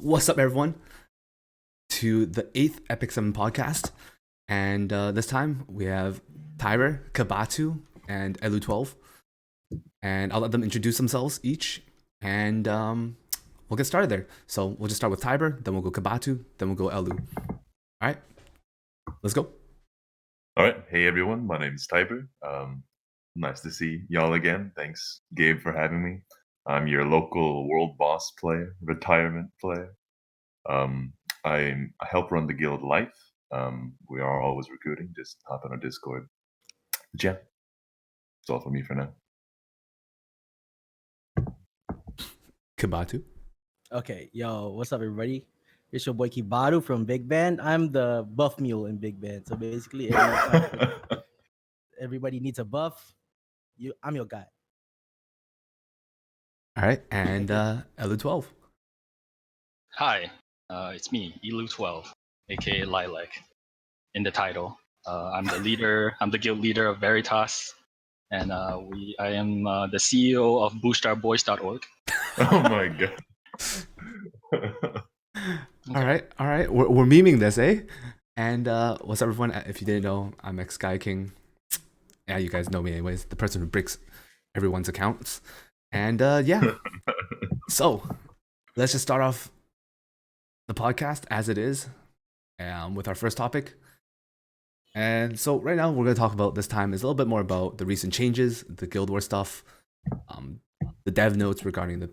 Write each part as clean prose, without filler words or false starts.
What's up, everyone? To the 8th Epic 7 podcast. And this time we have Tiber, Kebatu, and Elu12. And I'll let them introduce themselves each. And we'll get started there. So we'll just start with Tiber, then we'll go Kebatu, then we'll go Elu. All right, let's go. All right. Hey, everyone. My name is Tiber. Nice to see y'all again. Thanks, Gabe, for having me. I'm your local world boss player, retirement player. I help run the guild Life. We are always recruiting. Just hop on our Discord. But yeah, that's all for me for now. Kebatu. Okay, yo, what's up, everybody? It's your boy Kebatu from Big Band. I'm the buff mule in Big Band. So basically, everybody needs a buff. I'm your guy. All right, and Elu12. Hi, it's me, Elu12, aka Lilac, in the title. I'm the leader. I'm the guild leader of Veritas, and I am the CEO of BoostOurBoys.org. Oh my god! Okay. All right. We're memeing this, eh? And what's up, everyone? If you didn't know, I'm Sky King. Yeah, you guys know me anyways. The person who breaks everyone's accounts. And yeah. So let's just start off the podcast as it is, with our first topic. And so right now we're going to talk about this time is a little bit more about the recent changes, the Guild War stuff, the dev notes regarding the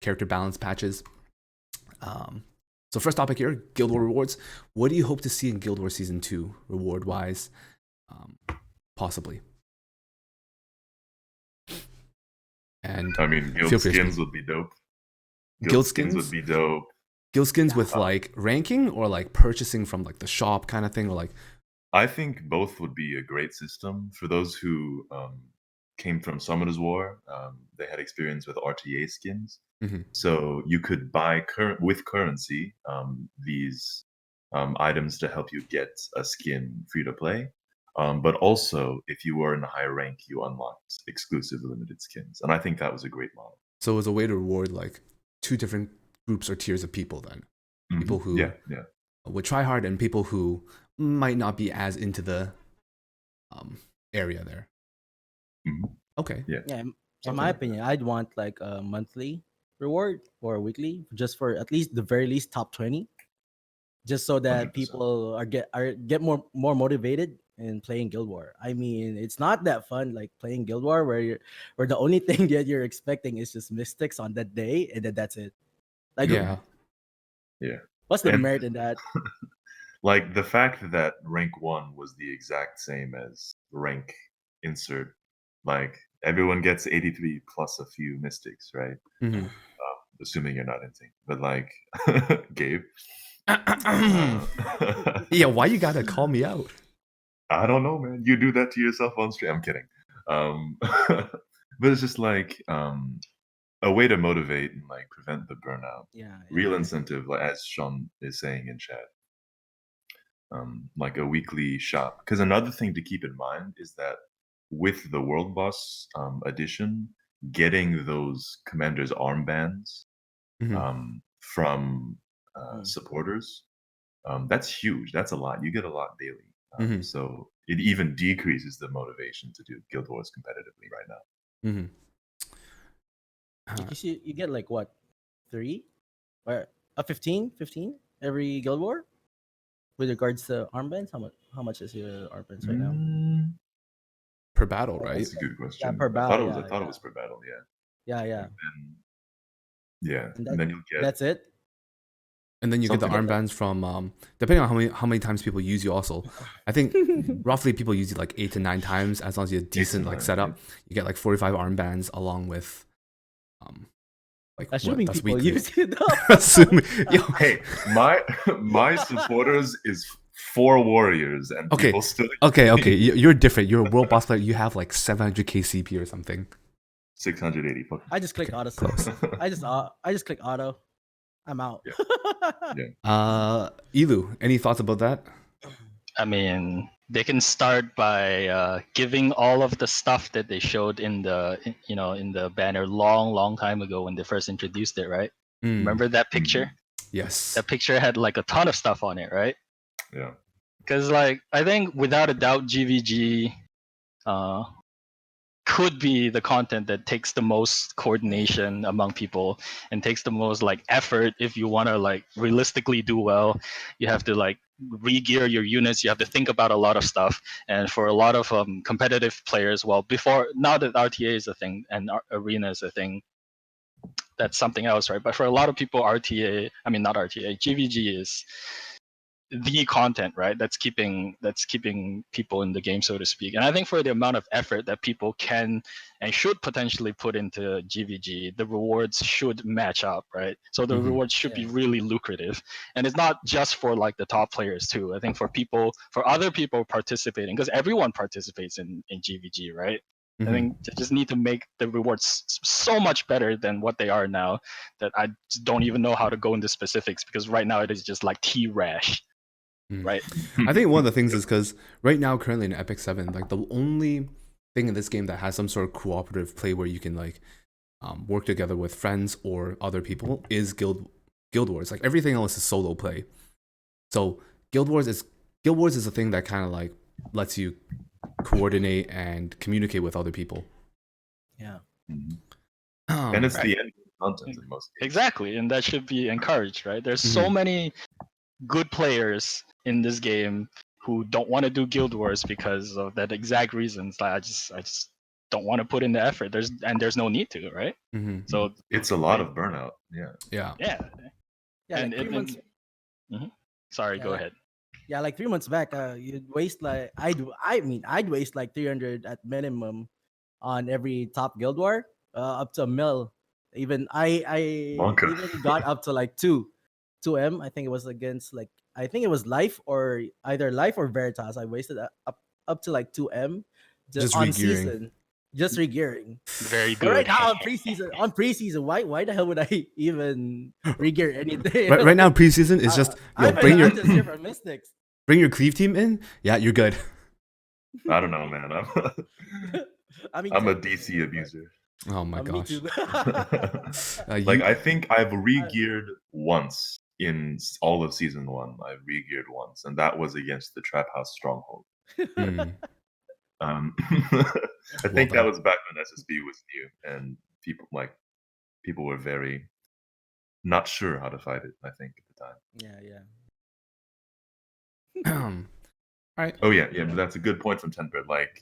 character balance patches. So first topic here, Guild War rewards. What do you hope to see in Guild War Season 2, reward-wise, possibly? And I mean, guild skins would be dope. Guild skins would be dope. Guild skins with like ranking or like purchasing from like the shop kind of thing, or like. I think both would be a great system for those who came from Summoner's War. They had experience with RTA skins, so you could buy with currency these items to help you get a skin free to play. But also, if you were in a higher rank, you unlocked exclusive limited skins, and I think that was a great model. So it was a way to reward like two different groups or tiers of people then. People who would try hard and people who might not be as into the area there. Okay. Yeah. In my opinion, I'd want like a monthly reward or a weekly, just for at least the very least top 20, just so that 100%. people get more motivated in playing Guild War. I mean, it's not that fun like playing Guild War where the only thing that you're expecting is just mystics on that day, and then that's it. Like, yeah. What's the merit in that? Like the fact that rank 1 was the exact same as rank insert, like everyone gets 83 plus a few mystics, right? Assuming you're not insane, but like Gabe. Yeah, why you gotta call me out? I don't know, man. You do that to yourself on stream. I'm kidding. But it's just like a way to motivate and like prevent the burnout. Real incentive, like as Sean is saying in chat. Like a weekly shop. Because another thing to keep in mind is that with the World Boss edition, getting those Commander's armbands from supporters, that's huge. That's a lot. You get a lot daily. So it even decreases the motivation to do Guild Wars competitively right now. You get like what, 3 or 15 every Guild War? With regards to armbands, how much is your armbands right now? Per battle, right? That's a good question. Yeah, per battle. I thought it was per battle. Yeah. And then you'll get. That's it. And then you get the armbands from depending on how many times people use you. Also, I think roughly people use you like 8 to 9 times. As long as you have decent like setup, you get like 45 armbands along with like assuming that's people weekly. Use it. Assuming, hey, my supporters is 4 warriors and people still. Okay. You're different. You're a world boss player. You have like 700k CP or something. 680. I just click auto. I just click auto. I'm out. Elu, any thoughts about that? I mean, they can start by giving all of the stuff that they showed in the banner long time ago when they first introduced it, right? Remember that picture? Yes. That picture had like a ton of stuff on it, right? Yeah. Because like I think without a doubt, GVG could be the content that takes the most coordination among people and takes the most like effort. If you want to like realistically do well, you have to like re-gear your units. You have to think about a lot of stuff. And for a lot of competitive players, well, before now that RTA is a thing and arena is a thing, that's something else, right? But for a lot of people, RTA, I mean not RTA, GVG is the content, right? That's keeping people in the game, so to speak. And I think for the amount of effort that people can and should potentially put into GVG, the rewards should match up, right? So the rewards should be really lucrative. And it's not just for like the top players too. I think for other people participating, because everyone participates in GVG, right? I think they just need to make the rewards so much better than what they are now that I just don't even know how to go into specifics, because right now it is just like T-Rash. Right. I think one of the things is because right now, currently in Epic 7, like the only thing in this game that has some sort of cooperative play where you can like work together with friends or other people is Guild Wars. Like everything else is solo play. So Guild Wars is a thing that kind of like lets you coordinate and communicate with other people. Yeah. And it's the end content in most cases. Exactly, and that should be encouraged, right? There's so many good players in this game who don't want to do Guild Wars because of that exact reasons. Like I just don't want to put in the effort. There's no need to, right? So it's a lot of burnout. Yeah. And like 3 months. Sorry, go ahead. Yeah, like 3 months back, you'd waste like I'd waste like 300 at minimum on every top Guild War, up to a mil. Even I even got up to like 2M. I think it was against like I think it was Life or either Life or Veritas. I wasted up to like 2M just on re-gearing. Season. Just re-gearing. Very good. But right now on preseason, why the hell would I even re-gear anything? Right now preseason is just bring your cleave team in. Yeah, you're good. I don't know, man. I'm a DC abuser. Oh my gosh. Like I think I've re-geared once in all of season 1. I re-geared once, and that was against the Trap House Stronghold. I think that was back when SSB was new, and people were very not sure how to fight it. I think at the time. All right. Oh yeah, but that's a good point from Tenbird. Like,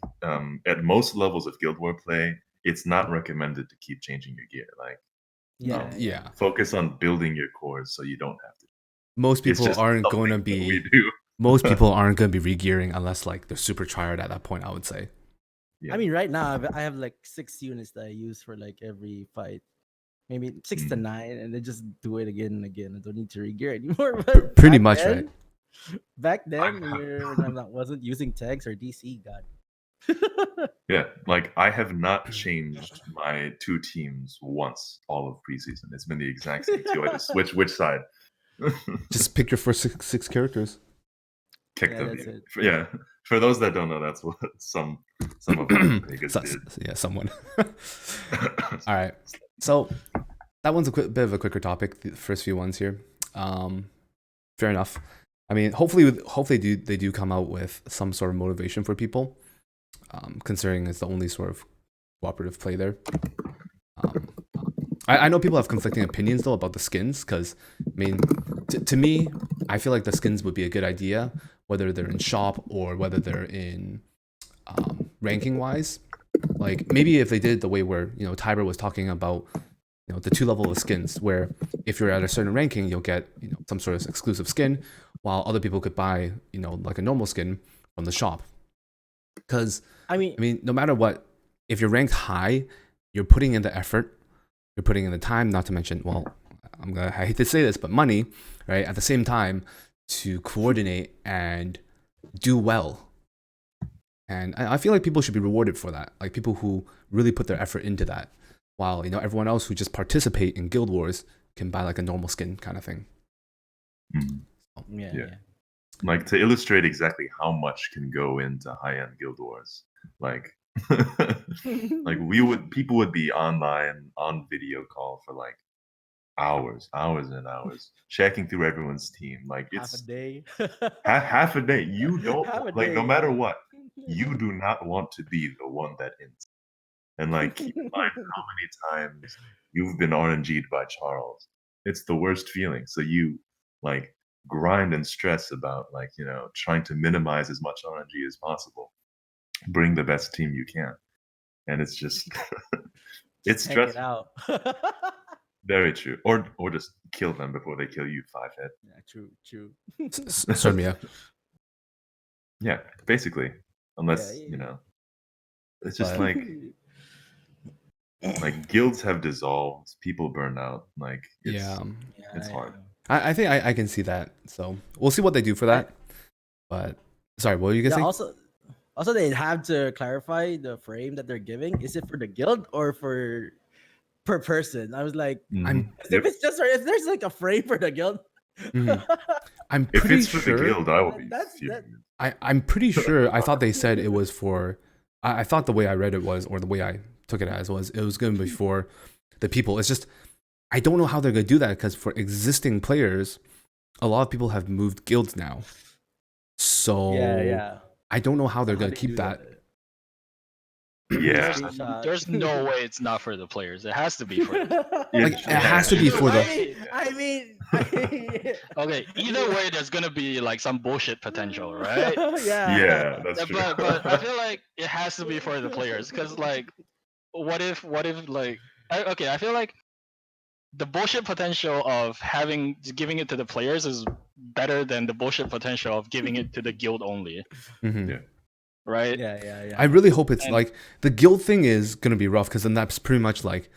at most levels of Guild War play, it's not recommended to keep changing your gear. Like, focus on building your cores so you don't have to. Most people aren't going to be. Most people aren't going to be re-gearing unless like they're super tryhard at that point, I would say. I mean, right now I have like 6 units that I use for like every fight, maybe 6 to 9, and then just do it again and again. I don't need to re-gear anymore. But pretty much, right? Back then, when I wasn't using tags or DC, God. Yeah, like I have not changed my 2 teams once all of preseason. It's been the exact same 2. I just switch which side. Just pick your first six characters. Kick them. Yeah. For those that don't know, that's what some of them did. Yeah, someone. All right. So that one's a bit of a quicker topic. The first few ones here. Fair enough. I mean, hopefully they do come out with some sort of motivation for people, considering it's the only sort of cooperative play there. I know people have conflicting opinions though about the skins, because I mean, to me, I feel like the skins would be a good idea, whether they're in shop or whether they're in ranking wise. Like maybe if they did the way where Tiber was talking about, the 2 level of skins, where if you're at a certain ranking, you'll get some sort of exclusive skin, while other people could buy like a normal skin from the shop. Because I mean, no matter what, if you're ranked high, you're putting in the effort, you're putting in the time. Not to mention, well, I hate to say this, but money, right? At the same time, to coordinate and do well. And I feel like people should be rewarded for that. Like people who really put their effort into that. While everyone else who just participate in Guild Wars can buy like a normal skin kind of thing. Yeah. Like to illustrate exactly how much can go into high-end Guild Wars, like like people would be online on video call for like hours and hours checking through everyone's team. Like half a it's day. half a day. You don't Half a like no day. matter what, you do not want to be the one that ends. And like keep in mind how many times you've been RNG'd by Charles. It's the worst feeling. So you like grind and stress about like, trying to minimize as much RNG as possible. Bring the best team you can. And it's just it's Check it stressful. out. Very true. Or just kill them before they kill you, 5-hit. Yeah, true. Sormia. Yeah, basically. Unless, Yeah. it's just But- like guilds have dissolved, people burn out. Like it's Yeah. it's hard. I think I can see that. So we'll see what they do for that. But sorry, what were you gonna say? Also, they have to clarify the frame that they're giving. Is it for the guild or for per person? I was like, I'm if it's just if there's like a frame for the guild. I'm If pretty it's for sure. the guild, I will be That's- fuming. I'm pretty sure. I thought they said it was for. I thought the way I read it was, or the way I took it as was, it was going to be for the people. It's just I don't know how they're going to do that because for existing players, a lot of people have moved guilds now. So yeah. I don't know how they're How going they to keep do that. Yeah. There's no way it's not for the players. It has to be for them. Yeah, Like, it has to be for the. I mean, Okay, either way, there's gonna be like some bullshit potential, right? Yeah, that's true. But I feel like it has to be for the players because like, what if like, I feel like the bullshit potential of giving it to the players is better than the bullshit potential of giving it to the guild only, Mhm. Yeah. right? Yeah. I really hope it's And- like the guild thing is going to be rough because then that's pretty much like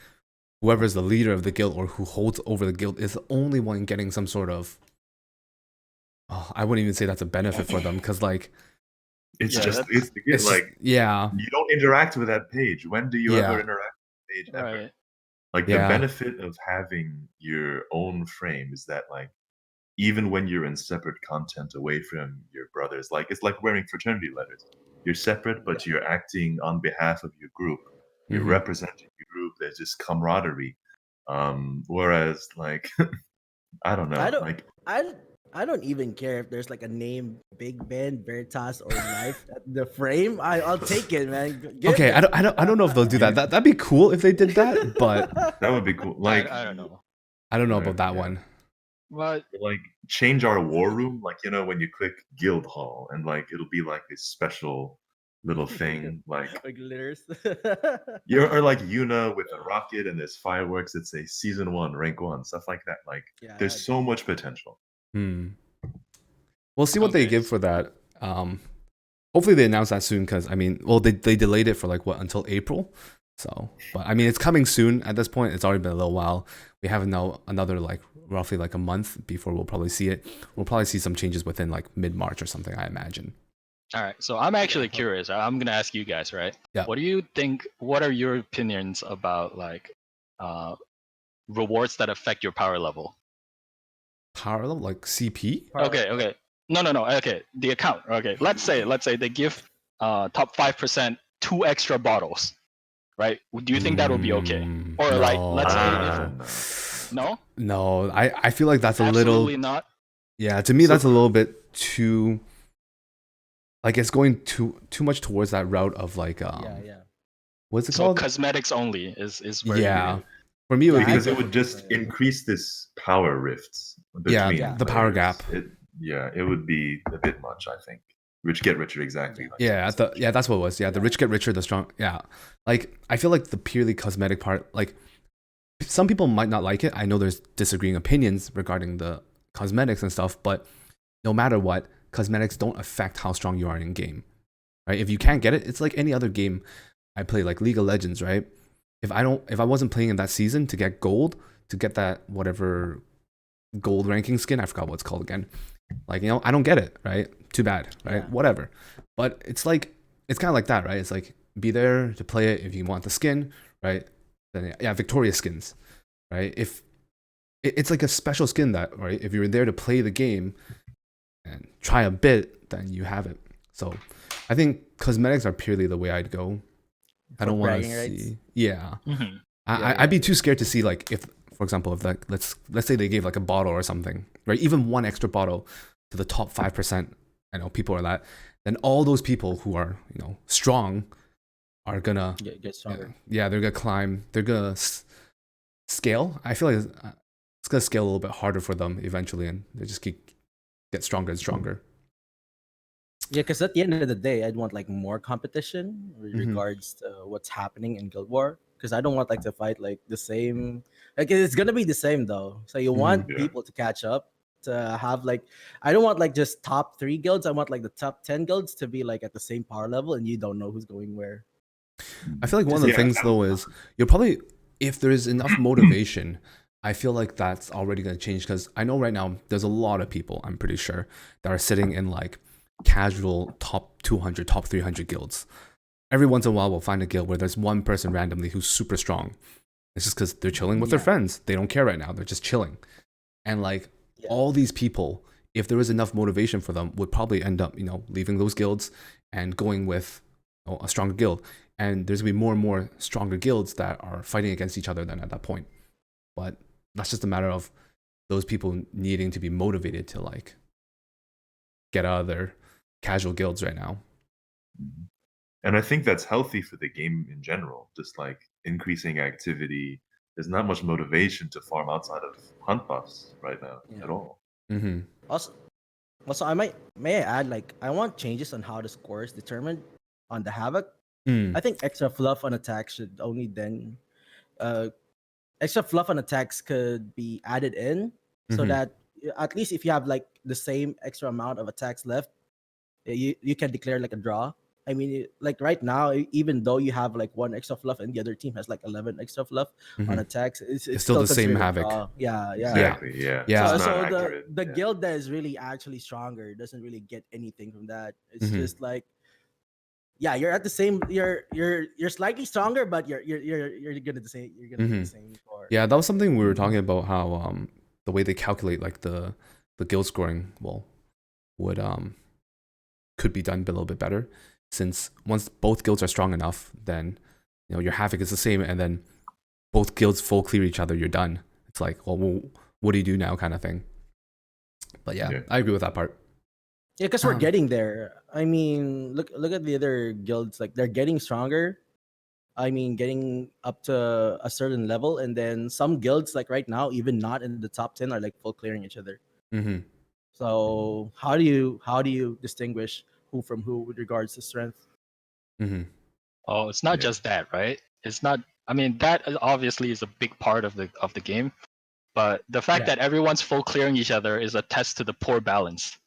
whoever's the leader of the guild or who holds over the guild is the only one getting some sort of. Oh, I wouldn't even say that's a benefit for them because like It's Yeah, just that's- it's like yeah. you don't interact with that page. When do you Yeah. ever interact with the page ever? Right. Like Yeah. the benefit of having your own frame is that like even when you're in separate content away from your brothers, like it's like wearing fraternity letters. You're separate, but you're acting on behalf of your group. You're Mhm. representing your group. There's just camaraderie. Whereas like I don't know, I don't. like I don't even care if there's like a name Big Ben, Veritas, or Life at the frame. I'll take it, man. Give Okay, it. I don't know if they'll do that. That'd be cool if they did that, but that would be cool. Like I don't know. I don't know Right, about that yeah. one. But like change our war room, like when you click guild hall and like it'll be like this special little thing like Like glitters. or like Yuna with a rocket and there's fireworks that say season 1 rank 1 stuff like that. Like Yeah, there's so much potential. We'll see what they Okay. give for that. Hopefully they announce that soon because I mean, well, they delayed it for like what until April. So, but I mean, it's coming soon. At this point, it's already been a little while. We have now another like roughly like a month before we'll probably see it. We'll probably see some changes within like mid-March or something, I imagine. all right, so I'm actually curious. I'm gonna ask you guys, right? Yeah. What do you think? What are your opinions about like rewards that affect your power level? Power level like CP. Okay. No. Okay, the account. Okay, let's say they give top 5% 2 extra bottles, right? Do you think that would be okay? Or like, let's say No. no, I feel like that's a absolutely little. not. Yeah, to me that's a little bit too. Like it's going too much towards that route of like yeah. what's it So called? cosmetics only is where Yeah, for me it would because be it would just increase this power rifts Yeah, between the power players. gap. It would be a bit much, I think. Rich get richer, exactly. Like that's what it was. Yeah, the rich get richer, the strong. Yeah, like I feel like the purely cosmetic part, like some people might not like it. I know there's disagreeing opinions regarding the cosmetics and stuff, but no matter what, cosmetics don't affect how strong you are in game, right? If you can't get it, it's like any other game I play, like League of Legends, right? If I wasn't playing in that season to get gold, to get that whatever gold ranking skin, I forgot what it's called again. Like, I don't get it, right? Too bad, right? Yeah. Whatever. But it's like, it's kind of like that, right? It's like, be there to play it if you want the skin, right? Then yeah, Victoria skins, right? If it's like a special skin that, right? If you're there to play the game and try a bit, then you have it. So I think cosmetics are purely the way I'd go. I don't want to bragging rights? see. Yeah. Mhm. I'd be too scared to see like if for example, if like let's say they gave like a bottle or something, right? Even one extra bottle to the top 5%, I know people are that, then all those people who are, strong are gonna Get stronger. yeah, they're gonna climb, they're gonna scale. I feel like it's gonna scale a little bit harder for them eventually, and they just get stronger and stronger. Yeah, because at the end of the day, I'd want like more competition with regards to what's happening in Guild War. Because I don't want like to fight like the same. Like it's gonna be the same though. So you want people to catch up, to have like, I don't want like just top 3 guilds. I want like the top 10 guilds to be like at the same power level, and you don't know who's going where. I feel like one of the things though is you'll probably, if there's enough motivation, I feel like that's already going to change, because I know right now there's a lot of people, I'm pretty sure, that are sitting in like casual top 200, top 300 guilds. Every once in a while we'll find a guild where there's one person randomly who's super strong. It's just because they're chilling with their friends. They don't care right now. They're just chilling. And like all these people, if there was enough motivation for them, would probably end up, leaving those guilds and going with a stronger guild. And there's going to be more and more stronger guilds that are fighting against each other then at that point. But that's just a matter of those people needing to be motivated to like get out of their casual guilds right now. And I think that's healthy for the game in general, just like increasing activity. There's not much motivation to farm outside of hunt buffs right now at all. Also, may I add, like, I want changes on how the score is determined on the Havoc. I think extra fluff on attacks should only then extra fluff on attacks could be added in, so that at least if you have like the same extra amount of attacks left, you can declare like a draw. I mean, like right now, even though you have like 1 extra fluff and the other team has like 11 extra fluff on attacks, it's still the same Havoc. Yeah. Exactly. Yeah. So the guild that is really actually stronger doesn't really get anything from that. It's just like, you're at the same. You're slightly stronger, but you're gonna the same. You're gonna get the same score. Yeah, that was something we were talking about, how the way they calculate like the guild scoring would could be done a little bit better, since once both guilds are strong enough, then your Havoc is the same, and then both guilds full clear each other, you're done. It's like, well, what do you do now, kind of thing. But yeah, I agree with that part. Yeah, because we're getting there. I mean, look at the other guilds. Like, they're getting stronger. I mean, getting up to a certain level, and then some guilds, like right now, even not in the top 10, are like full clearing each other. So how do you distinguish who from who with regards to strength? Oh, it's not just that, right? It's not. I mean, that obviously is a big part of the game, but the fact that everyone's full clearing each other is a test to the poor balance.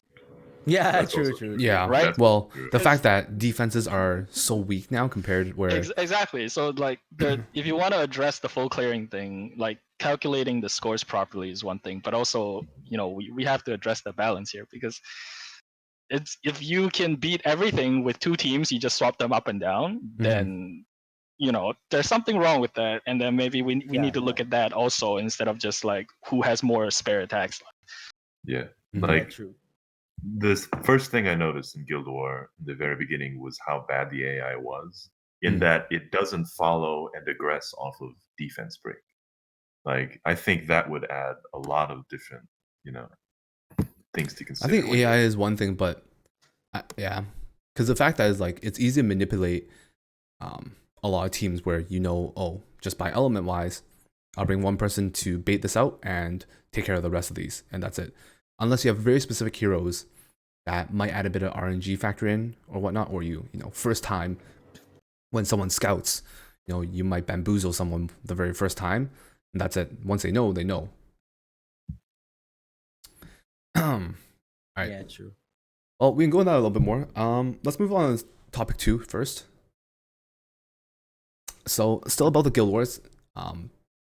Yeah, that's true. Yeah, right. Well, the fact that defenses are so weak now compared where exactly. So like, if you want to address the full clearing thing, like calculating the scores properly is one thing, but also we have to address the balance here, because it's, if you can beat everything with 2 teams, you just swap them up and down, then there's something wrong with that, and then maybe we need to look at that also, instead of just like who has more spare attacks. Like true. The first thing I noticed in Guild War in the very beginning was how bad the AI was, in that it doesn't follow and aggress off of defense break. Like, I think that would add a lot of different, things to consider. I think AI is one thing, but because the fact that is like it's easy to manipulate a lot of teams where just by element wise, I'll bring one person to bait this out and take care of the rest of these, and that's it. Unless you have very specific heroes that might add a bit of RNG factor in or whatnot, or first time when someone scouts, you might bamboozle someone the very first time, and that's it. Once they know, they know. All right. Yeah, true. Well, we can go into that a little bit more. Let's move on to topic 2 first. So, still about the Guild Wars,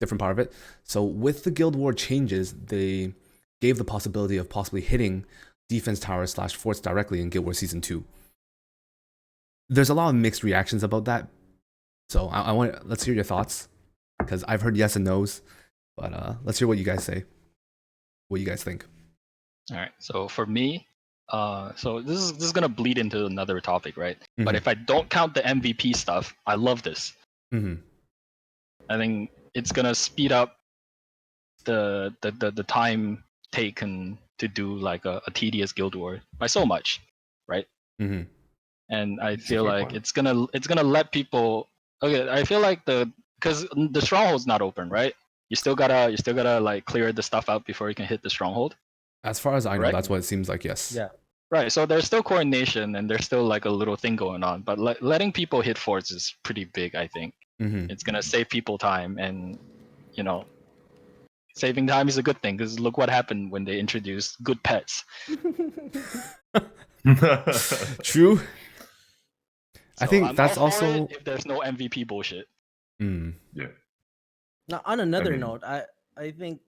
different part of it. So, with the Guild War changes, they gave the possibility of possibly hitting defense towers / forts directly in Guild Wars Season 2. There's a lot of mixed reactions about that. So let's hear your thoughts, because I've heard yes and no's, but let's hear what you guys say. What you guys think. All right. So for me, so this is gonna bleed into another topic, right? But if I don't count the MVP stuff, I love this. I think it's gonna speed up the time taken to do like a tedious guild war by so much, right? Mm-hmm. And I That's a feel fair like point. it's gonna let people. Okay, I feel like because the stronghold's not open, right? You still gotta like clear the stuff out before you can hit the stronghold. As far as I know, Correct? that's what it seems like. Yes. Yeah. Right. So there's still coordination and there's still like a little thing going on, but letting people hit forts is pretty big. I think Mm-hmm. it's gonna save people time, and you know, saving time is a good thing because look what happened when they introduced good pets. True. I So think I'm that's all for also. it if there's no MVP bullshit. Mm. Yeah. Now, on another mean- note, I think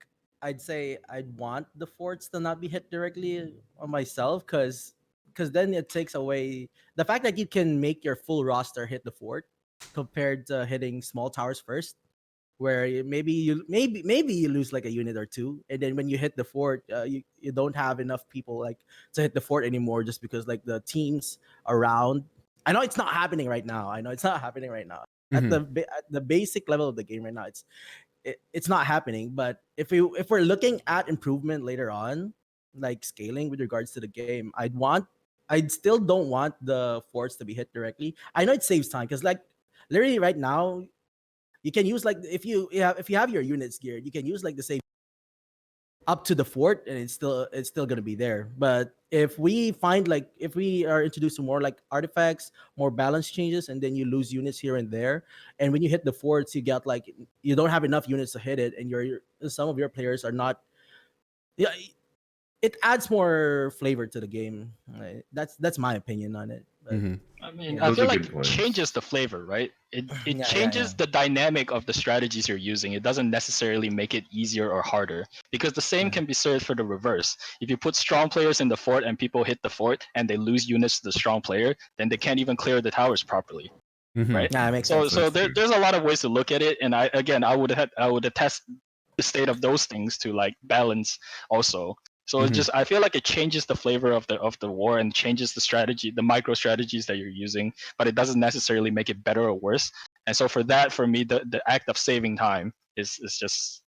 I'd say I'd want the forts to not be hit directly on myself, because then it takes away the fact that you can make your full roster hit the fort compared to hitting small towers first, where maybe you lose like a unit or two, and then when you hit the fort, you don't have enough people like to hit the fort anymore, just because like the teams around. I know it's not happening right now. I know it's not happening right now. At at the basic level of the game right now, it's not happening. But if we're looking at improvement later on, like scaling with regards to the game, I'd still don't want the forts to be hit directly. I know it saves time, because like literally right now you can use like if you have your units geared, you can use like the same up to the fort, and it's still gonna be there. But if we find like if we are introduced to more like artifacts, more balance changes, and then you lose units here and there, and when you hit the forts, you get like you don't have enough units to hit it, and some of your players are not. Yeah, it adds more flavor to the game. Right? That's my opinion on it. But Mm-hmm. I mean, Yeah. I Those feel are like good it points. changes the flavor, right? It Yeah, changes yeah. the dynamic of the strategies you're using. It doesn't necessarily make it easier or harder, because the same Yeah. can be said for the reverse. If you put strong players in the fort and people hit the fort and they lose units to the strong player, then they can't even clear the towers properly, Mm-hmm. right? Yeah, it makes So sense. so That's true. there's a lot of ways to look at it, and I would attest the state of those things to like balance also. So it Mhm. just I feel like it changes the flavor of the war and changes the strategy, the micro strategies that you're using, but it doesn't necessarily make it better or worse. And so for that, for me, the act of saving time is just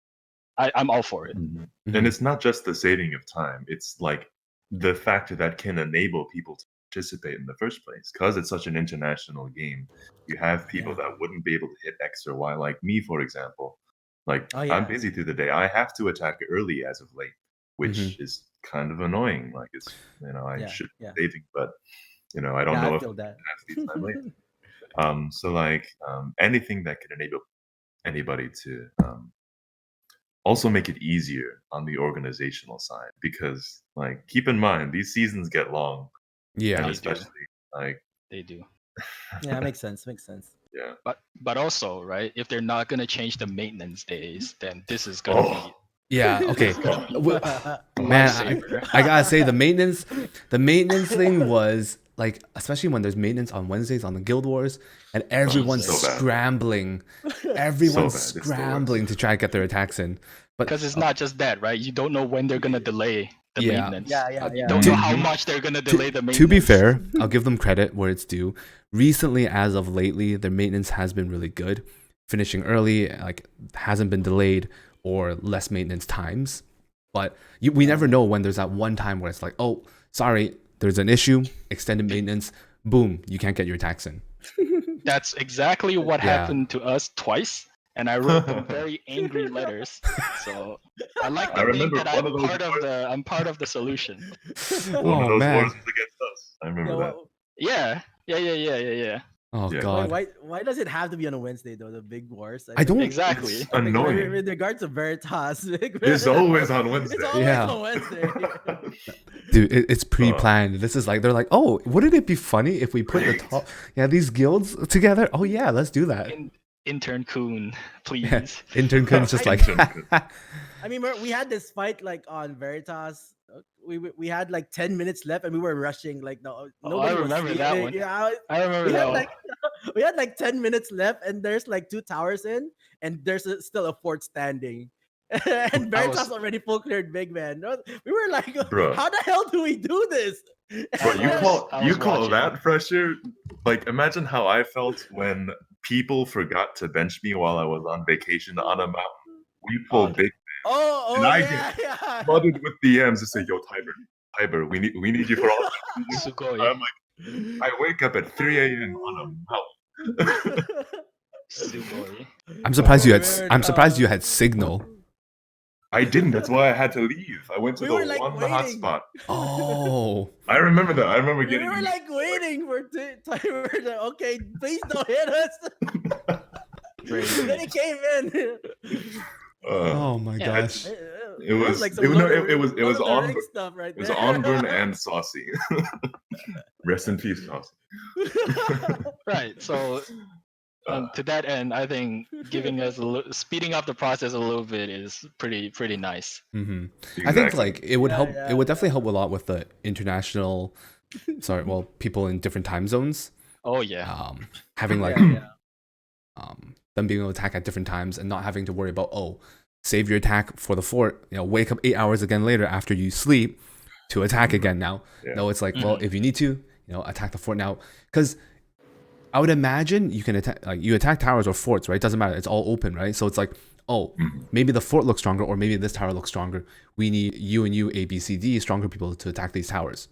I'm all for it. Mhm. Mhm. And it's not just the saving of time, it's like the factor that can enable people to participate in the first place. Because it's such an international game, you have people Yeah. that wouldn't be able to hit X or Y, like me, for example. Like, Oh I'm yeah. busy through the day. I have to attack early as of late, which Mhm. is kind of annoying. Like, it's, I Yeah. should Yeah. be saving, but, I don't Yeah, know I if feel that. capacity time later. So, like, anything that can enable anybody to also make it easier on the organizational side, because like keep in mind these seasons get long, and Yeah. They do. especially like They do. Yeah, makes sense. Makes sense. yeah. But also, right, if they're not gonna change the maintenance days, then this is gonna be Yeah. Okay. gonna be W- a Man, lifesaver. I gotta say the maintenance thing was like, especially when there's maintenance on Wednesdays on the Guild Wars, and everyone's so bad. scrambling. So Everyone's bad. It's the worst. scrambling to try to get their attacks in. But Because it's not just that, right? You don't know when they're gonna delay the Yeah. maintenance. Yeah, yeah, You yeah. don't know Mhm. how much they're gonna delay the maintenance. to be fair, I'll give them credit where it's due. Recently, as of lately, their maintenance has been really good, finishing early, like hasn't been delayed or less maintenance times. But we never know when there's that one time where it's like, oh, sorry, there's an issue, extended maintenance, boom, you can't get your attacks in. That's exactly what Yeah. happened to us twice, and I wrote them very angry letters. So I like I to think remember that one of those I'm part of the solution. One Oh of those man. wars was against us. I remember Yeah, that. Yeah. Oh Yeah. god. why does it have to be on a Wednesday though? The big wars. I don't. Exactly. It's I think annoying. with regards to Veritas, It's always on Wednesday. It's always Yeah. on Wednesday. Dude, it's pre-planned. This is like they're like, oh, wouldn't it be funny if we put the Right. top, these guilds together? Oh yeah, let's do that. Intern Coon, please. Intern Kun's just like, Intern Kun. I mean, we had this fight like on Veritas. We had like 10 minutes left, and we were rushing. Like nobody was. remember that one. Yeah, I remember we that had one. like we had like 10 minutes left, and there's like 2 towers in, and there's still a fort standing. And Veritas already full cleared big man. We were like, Bruh. how the hell do we do this? But you I call was watching. that pressure? Like, imagine how I felt when people forgot to bench me while I was on vacation on a mountain. We pulled Oh, big And I yeah. flooded with DMs to say, "Yo, Tiber, we need you for all." Sugoi. I'm like, I wake up at 3 a.m. on a mountain. Sugoi. I'm surprised you had. Weird, I'm surprised you had signal. I didn't. That's why I had to leave. I went to We the were, like, one waiting. hotspot. Oh. I remember that. I remember We getting. were like waiting for Tiber. Okay, please don't hit us. Then he came in. Oh my Yeah, gosh. It was like it, some no, Lord of it was the- it was Lord of the on Rings stuff right it was there. on burn and saucy. Rest in peace, saucy. Right. So to that end, I think giving us speeding up the process a little bit is pretty nice. Mm-hmm. Exactly. I think like it would help. Yeah, It would definitely help a lot with the international. People in different time zones. Oh yeah. Having like yeah. them being able to attack at different times and not having to worry about save your attack for the fort. Wake up 8 hours again later after you sleep to attack again. Now, Yeah. no, it's like well, if you need to, attack the fort now because. I would imagine you can attack, like you attack towers or forts, right? It doesn't matter. It's all open, right? So it's like, maybe the fort looks stronger, or maybe this tower looks stronger. We need you and you, A, B, C, D, stronger people to attack these towers,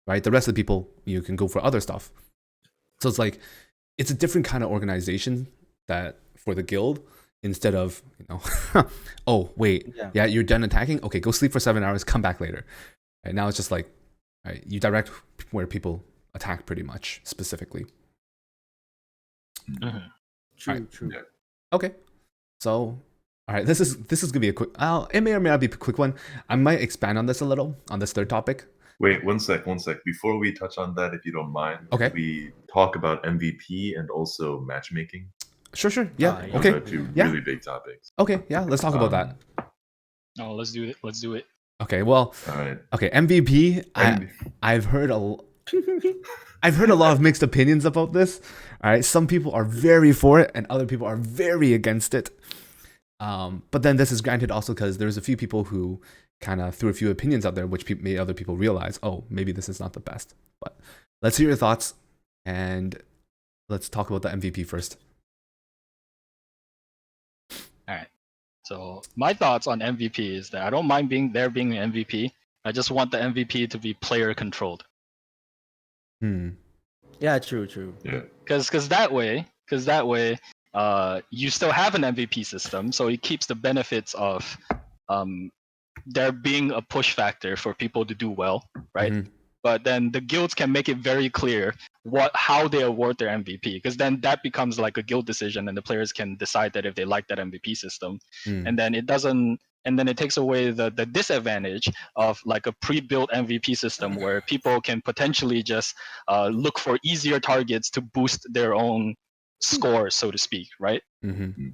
right? The rest of the people, you can go for other stuff. So it's like, it's a different kind of organization that for the guild instead of, oh, wait, yeah, you're done attacking? Okay, go sleep for 7 hours, come back later. Right, now it's just like, right, you direct where people attack pretty much, specifically. Mhm. True. Yeah. Okay, so all right, this is gonna be a quick. It may or may not be a quick one. I might expand on this a little on this third topic. Wait, one sec. Before we touch on that, if you don't mind, Okay. we talk about MVP and also matchmaking. Sure. Yeah. Yeah. Those Okay. are two Yeah. really big topics. Okay. Yeah. Let's talk about that. Oh, let's do it. Let's do it. Okay. Well. All right. Okay. MVP. I've heard a lot of mixed opinions about this. All right, some people are very for it, and other people are very against it. But then this is granted also because there's a few people who kind of threw a few opinions out there, which made other people realize, maybe this is not the best. But let's hear your thoughts, and let's talk about the MVP first. All right. So my thoughts on MVP is that I don't mind being an MVP. I just want the MVP to be player controlled. Yeah, true. Yeah. Because that way, you still have an MVP system, so it keeps the benefits of there being a push factor for people to do well, right? Mm-hmm. But then the guilds can make it very clear how they award their MVP, because then that becomes like a guild decision, and the players can decide that if they like that MVP system, and then it doesn't. And then it takes away the disadvantage of like a pre-built MVP system where people can potentially just look for easier targets to boost their own score, so to speak, right? Mm-hmm.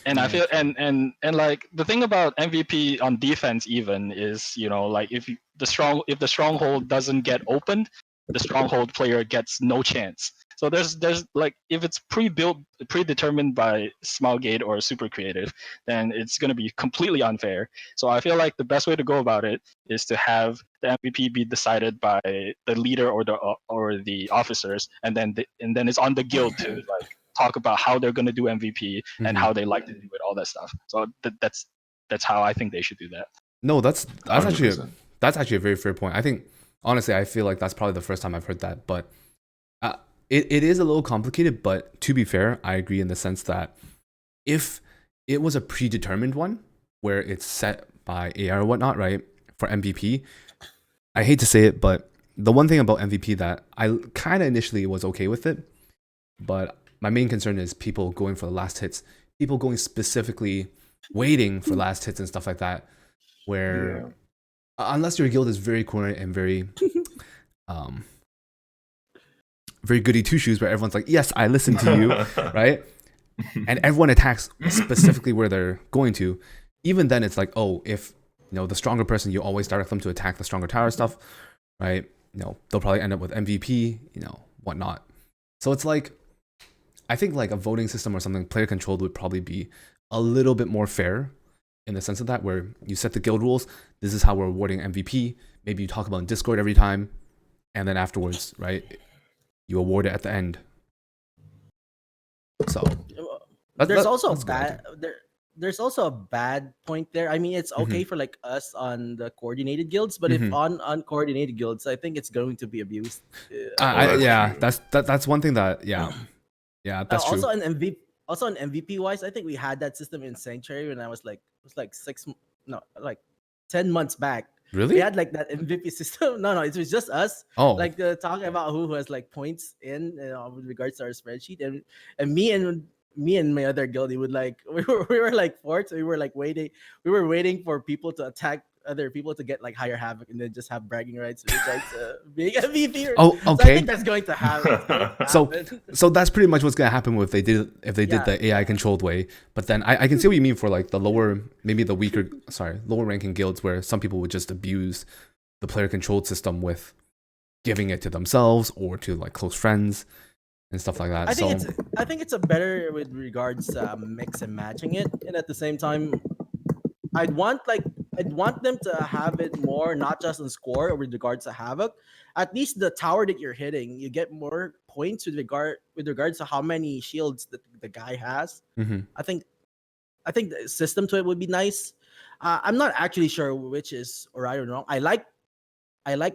And I feel and like the thing about MVP on defense even is, like if the stronghold doesn't get opened, the stronghold player gets no chance. So there's like if it's predetermined by Smilegate or Super Creative, then it's going to be completely unfair. So I feel like the best way to go about it is to have the MVP be decided by the leader or the officers, and then it's on the guild to like talk about how they're going to do MVP and how they like to do it, all that stuff. So that's how I think they should do that. No, that's 100%. actually a very fair point. I think honestly, I feel like that's probably the first time I've heard that, but it is a little complicated. But to be fair, I agree in the sense that if it was a predetermined one where it's set by AR or whatnot, right, for MVP, I hate to say it, but the one thing about MVP that I kind of initially was okay with it, but my main concern is people going for the last hits, people going specifically waiting for last hits and stuff like that, where unless your guild is very cornered and very very goody two shoes, where everyone's like, yes, I listen to you, right? And everyone attacks specifically where they're going to. Even then, it's like, if the stronger person, you always direct them to attack the stronger tower stuff, right? They'll probably end up with MVP, whatnot. So it's like, I think like a voting system or something player controlled would probably be a little bit more fair in the sense of that, where you set the guild rules. This is how we're awarding MVP. Maybe you talk about in Discord every time, and then afterwards, right, you award it at the end. So There's also bad. there's also a bad point there. I mean, it's okay for like us on the coordinated guilds, but if on uncoordinated guilds, I think it's going to be abused. Yeah, true. that's one thing that yeah, that's also true. an MVP, also on MVP wise, I think we had that system in Sanctuary when I was like, it was like 10 months back. Really? We had like that MVP system. No, it was just us. Oh, Like talking about who has like points in with regards to our spreadsheet, and me and my other guild, would like we were like fourth. So we were like waiting. We were waiting for people to attack other people to get like higher havoc, and then just have bragging rights with regards to being MVP. oh, So I okay. think that's going to happen. So that's pretty much what's gonna happen if they did Yeah, the AI controlled way. But then I can see what you mean for like the lower, maybe the weaker, lower ranking guilds where some people would just abuse the player controlled system with giving it to themselves or to like close friends and stuff like that. I think it's a better with regards to mix and matching it, and at the same time, I'd want them to have it more not just on score with regards to havoc. At least the tower that you're hitting, you get more points with regards to how many shields that the guy has. Mhm. I think the system to it would be nice. I'm not actually sure which is right or wrong. I like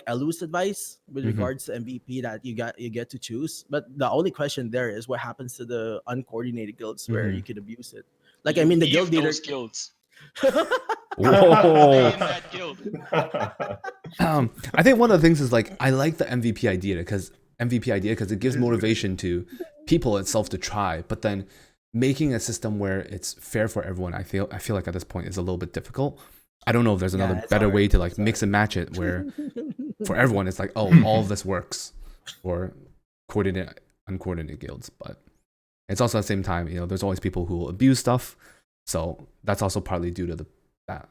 Elu's advice with regards to MVP that you get to choose. But the only question there is what happens to the uncoordinated guilds where you could abuse it. Like I mean, the guild leader. Those guilds. Whoa. Stay in that guild. I think one of the things is like I like the MVP idea because it gives motivation to people itself to try, but then making a system where it's fair for everyone, I feel like at this point is a little bit difficult. I don't know if there's another it's better hard. way to like mix and match it where for everyone it's like, oh, all of this works for coordinated uncoordinated guilds, but it's also at the same time, there's always people who will abuse stuff, so that's also partly due to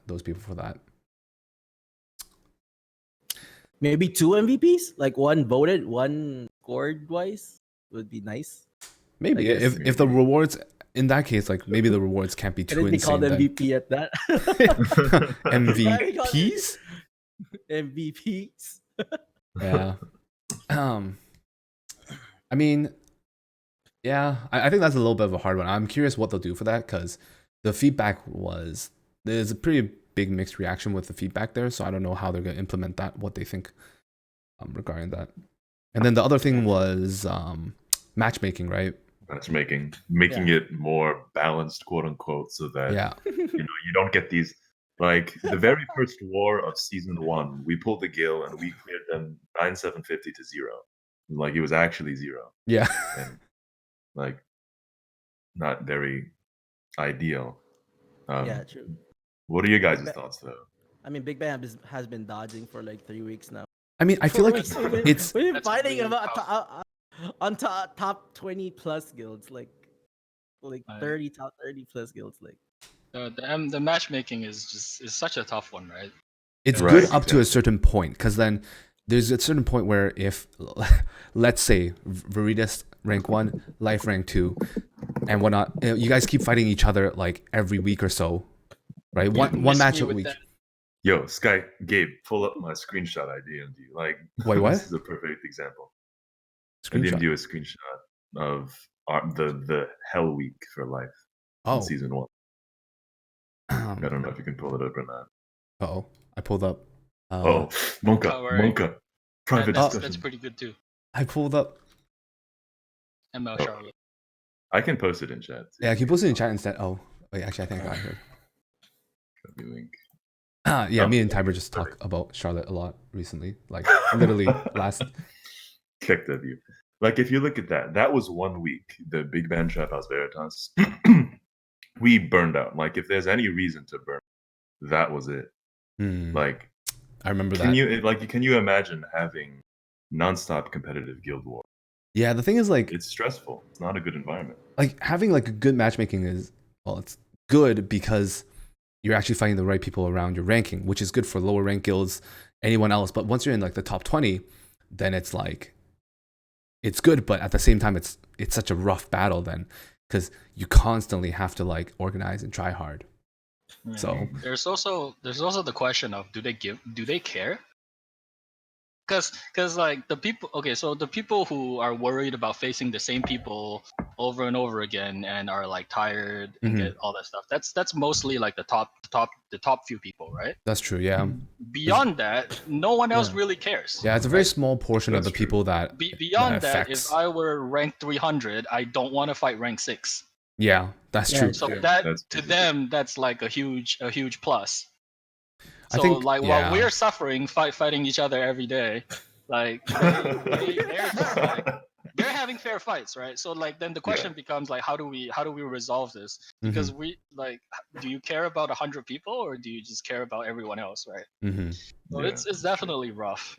those people for that. Maybe 2 MVPs, like one voted, one scored wise, would be nice. Maybe if the rewards in that case, like maybe the rewards can't be too They insane. called MVP at that. MVPs? MVPs. Yeah. I mean, yeah, I think that's a little bit of a hard one. I'm curious what they'll do for that because the feedback there's a pretty big mixed reaction with the feedback there, so I don't know how they're going to implement that, what they think regarding that. And then the other thing was matchmaking, right? Matchmaking, making it more balanced, quote unquote, so that you don't get these like the very first war of season 1. We pulled the Gale and we cleared them 9,750 to 0. Like it was actually 0. Yeah, and like not very ideal. Yeah, true. What are your guys' thoughts though? I mean, Big Bang has been dodging for like 3 weeks now. I mean, I feel like it's we've been fighting about on top 20 plus guilds, like 30 top 30 plus guilds, like. The matchmaking is such a tough one, right? It's good up to a certain point, because then there's a certain point where if, let's say, Veritas rank 1, Life rank 2, and whatnot, you guys keep fighting each other like every week or so, right? One match a week. That. Yo, Sky, Gabe, pull up my screenshot I DM'd you. Like, wait, what? This is a perfect example. I DM'd you a screenshot of the Hell Week for Life in season 1. I don't know if you can pull it up or not. Uh-oh. I pulled up. Monka. Private discussion. That's pretty good too. I pulled up. ML Charlotte. I can post it in chat. Yeah, I can post it in chat instead. Oh, wait, actually, I think I got here. Copy link. Yeah, me and Tiber just talk about Charlotte a lot recently. Like, literally last. Kicked at you. Like, if you look at that was 1 week. The Big Band Trap House Veritas. We burned out. Like, if there's any reason to burn, that was it. Like, I remember that. Can you imagine having nonstop competitive guild war? Yeah, the thing is, like, it's stressful. It's not a good environment. Like, having like a good matchmaking is, well, it's good because you're actually finding the right people around your ranking, which is good for lower rank guilds, anyone else. But once you're in like the top 20, then it's like, it's good, but at the same time, it's such a rough battle then, because you constantly have to like organize and try hard. So there's also the question of do they care? Because like the people, okay, so the people who are worried about facing the same people over and over again and are like tired and get all that stuff. That's mostly like the top few people, right? That's true. Yeah. Beyond that, no one else really cares. Yeah, it's a very small portion of the people that beyond that affects. if I were ranked 300, I don't want to fight rank 6. Yeah, that's true. So that's to them, that's like a huge plus. So I think, while we're suffering, fighting each other every day, like they're having fair fights, right? So like then the question becomes like, how do we resolve this? Because we like, do you care about 100 people or do you just care about everyone else, right? So it's definitely rough.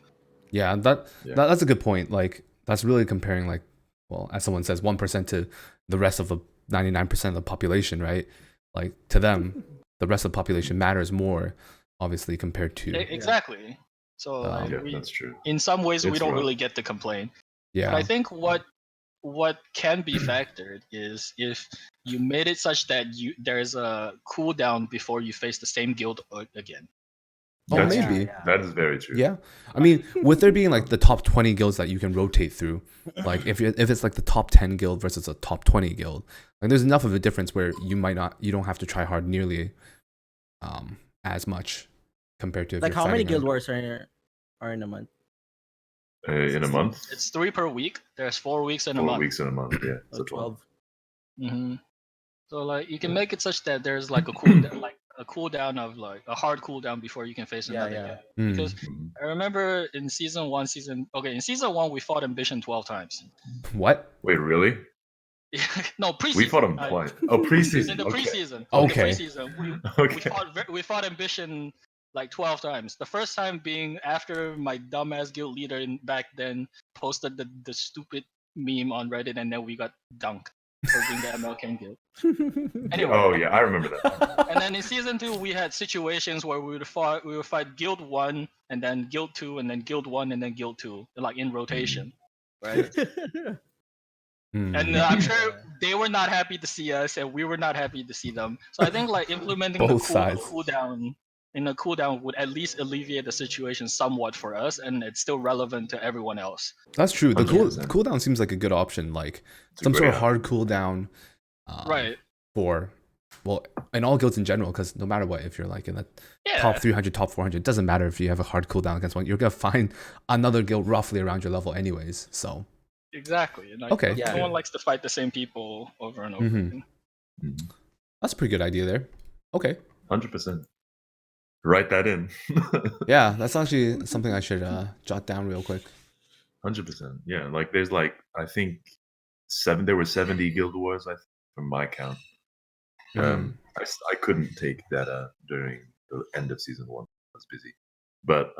Yeah, that's a good point. Like that's really comparing, like, well, as someone says, 1% to the rest of the 99% of the population, right? Like to them, the rest of the population matters more, obviously, compared to exactly. So that's true. In some ways, we don't really get to complain. Yeah, but I think what can be factored is if you made it such that there's a cooldown before you face the same guild again. Oh, maybe. That is very true. Yeah, I mean, with there being like the top 20 guilds that you can rotate through, like if it's like the top 10 guild versus a top 20 guild, like there's enough of a difference where you don't have to try hard nearly as much compared to if like you're how many fighting guild them. wars are in a month? In a month? It's 3 per week. There's 4 weeks in a 4 month. weeks in a month, yeah. So 12. So like you can make it such that there's like a cooldown, like a cooldown of like a hard cooldown before you can face another guy. Because I remember in season 1 we fought Ambition 12 times. What? Wait, really? No, preseason. We fought him twice. Oh, preseason. In the preseason. Okay. In the preseason, we fought Ambition like 12 times. The first time being after my dumbass guild leader back then posted the stupid meme on Reddit, and then we got dunked for being the MLK guild. Anyway. Oh yeah, I remember that. And then in season 2, we had situations where we would fight guild 1 and then guild 2 and then guild 1 and then guild 2, like in rotation, right? And I'm sure they were not happy to see us, and we were not happy to see them. So I think like implementing Both sides. cooldown would at least alleviate the situation somewhat for us, and it's still relevant to everyone else. That's true. The cooldown seems like a good option, like some sort of hard cooldown. Right. For, well, in all guilds in general, because no matter what, if you're like in the top 300, top 400, it doesn't matter if you have a hard cooldown against one. You're gonna find another guild roughly around your level, anyways. So. Exactly. And no one likes to fight the same people over and over again. That's a pretty good idea there. Okay. 100%. Write that in. Yeah, that's actually something I should jot down real quick. 100%. Yeah, like there's like I think there were 70 guild wars from my count. I couldn't take that during the end of season 1. I was busy, but